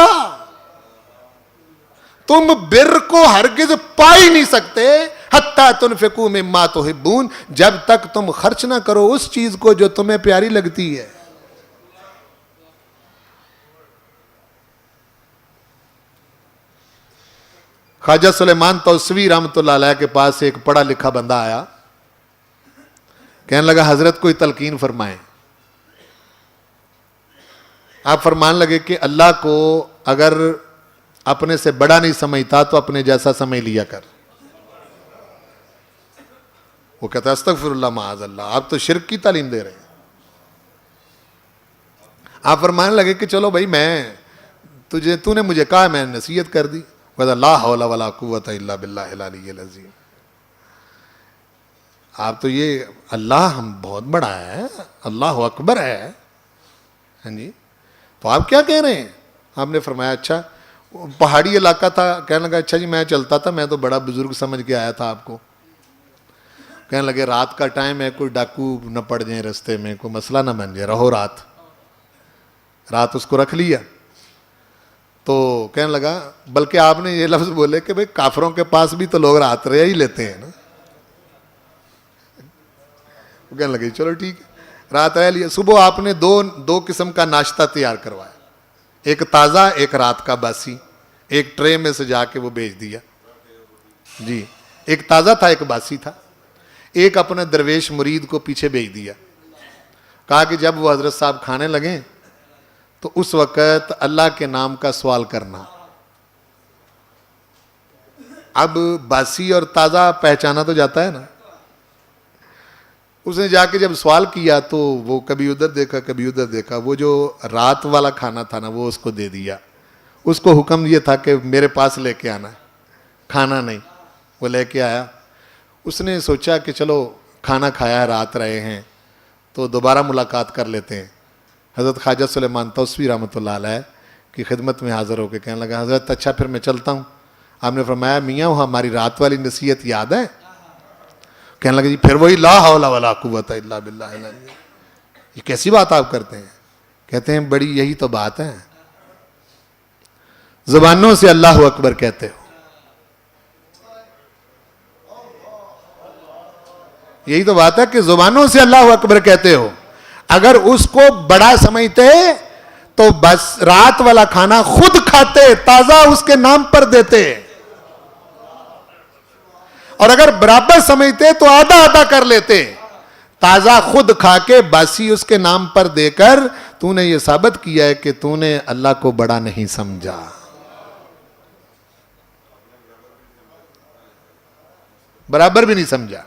تم بر کو ہرگز پا ہی نہیں سکتے حتی تنفقوا مما تحبون، جب تک تم خرچ نہ کرو اس چیز کو جو تمہیں پیاری لگتی ہے. خواجہ سلیمان توسوی رحمۃ اللہ علیہ کے پاس ایک پڑھا لکھا بندہ آیا. کہنے لگا حضرت کوئی تلقین فرمائیں. آپ فرمان لگے کہ اللہ کو اگر اپنے سے بڑا نہیں سمجھتا تو اپنے جیسا سمجھ لیا کر. وہ کہتا ہے استغفر اللہ معاذ اللہ، آپ تو شرک کی تعلیم دے رہے ہیں. آپ فرمانے لگے کہ چلو بھائی تو نے مجھے کہا، میں نے نصیحت کر دی. کہتا لا حول ولا قوت الا باللہ العلی العظیم. آپ تو یہ اللہ ہم بہت بڑا ہے، اللہ اکبر ہے. ہاں جی، تو آپ کیا کہہ رہے ہیں؟ آپ نے فرمایا اچھا پہاڑی علاقہ تھا. کہنے لگا اچھا جی میں چلتا تھا، میں تو بڑا بزرگ سمجھ کے آیا تھا آپ کو. کہنے لگے رات کا ٹائم ہے، کوئی ڈاکو نہ پڑ جائیں رستے میں، کوئی مسئلہ نہ بن جائے، رہو رات اس کو رکھ لیا. تو کہنے لگا بلکہ آپ نے یہ لفظ بولے کہ بھئی کافروں کے پاس بھی تو لوگ رات رہ ہی لیتے ہیں نا. کہنے لگے چلو ٹھیک ہے، رات رہ لیا. صبح آپ نے دو قسم کا ناشتہ تیار کروایا، ایک تازہ ایک رات کا باسی. ایک ٹرے میں سے جا کے وہ بیچ دیا جی. ایک تازہ تھا ایک باسی تھا. ایک اپنے درویش مرید کو پیچھے بیچ دیا. کہا کہ جب وہ حضرت صاحب کھانے لگیں تو اس وقت اللہ کے نام کا سوال کرنا. اب باسی اور تازہ پہچانا تو جاتا ہے نا. اس نے جا کے جب سوال کیا تو وہ کبھی ادھر دیکھا کبھی ادھر دیکھا. وہ جو رات والا کھانا تھا نا وہ اس کو دے دیا. اس کو حکم یہ تھا کہ میرے پاس لے کے آنا ہے، کھانا نہیں. وہ لے کے آیا. اس نے سوچا کہ چلو کھانا کھایا، رات رہے ہیں تو دوبارہ ملاقات کر لیتے ہیں. حضرت خواجہ سلیمان توسوی رحمۃ اللہ علیہ کی خدمت میں حاضر ہو کے کہنے لگا حضرت اچھا پھر میں چلتا ہوں. آپ نے فرمایا میاں وہ ہماری رات والی نصیحت یاد ہے؟ کہنے لگا جی پھر وہی لا حول ولا قوت الا باللہ العلی. یہ کیسی بات آپ کرتے ہیں؟ کہتے ہیں بڑی یہی تو بات ہے، زبانوں سے اللہ اکبر کہتے ہو. یہی تو بات ہے کہ زبانوں سے اللہ اکبر کہتے ہو. اگر اس کو بڑا سمجھتے تو بس رات والا کھانا خود کھاتے، تازہ اس کے نام پر دیتے. اور اگر برابر سمجھتے تو آدھا آدھا کر لیتے. تازہ خود کھا کے باسی اس کے نام پر دے کر تو نے یہ ثابت کیا ہے کہ تو نے اللہ کو بڑا نہیں سمجھا. برابر بھی نہیں سمجھا.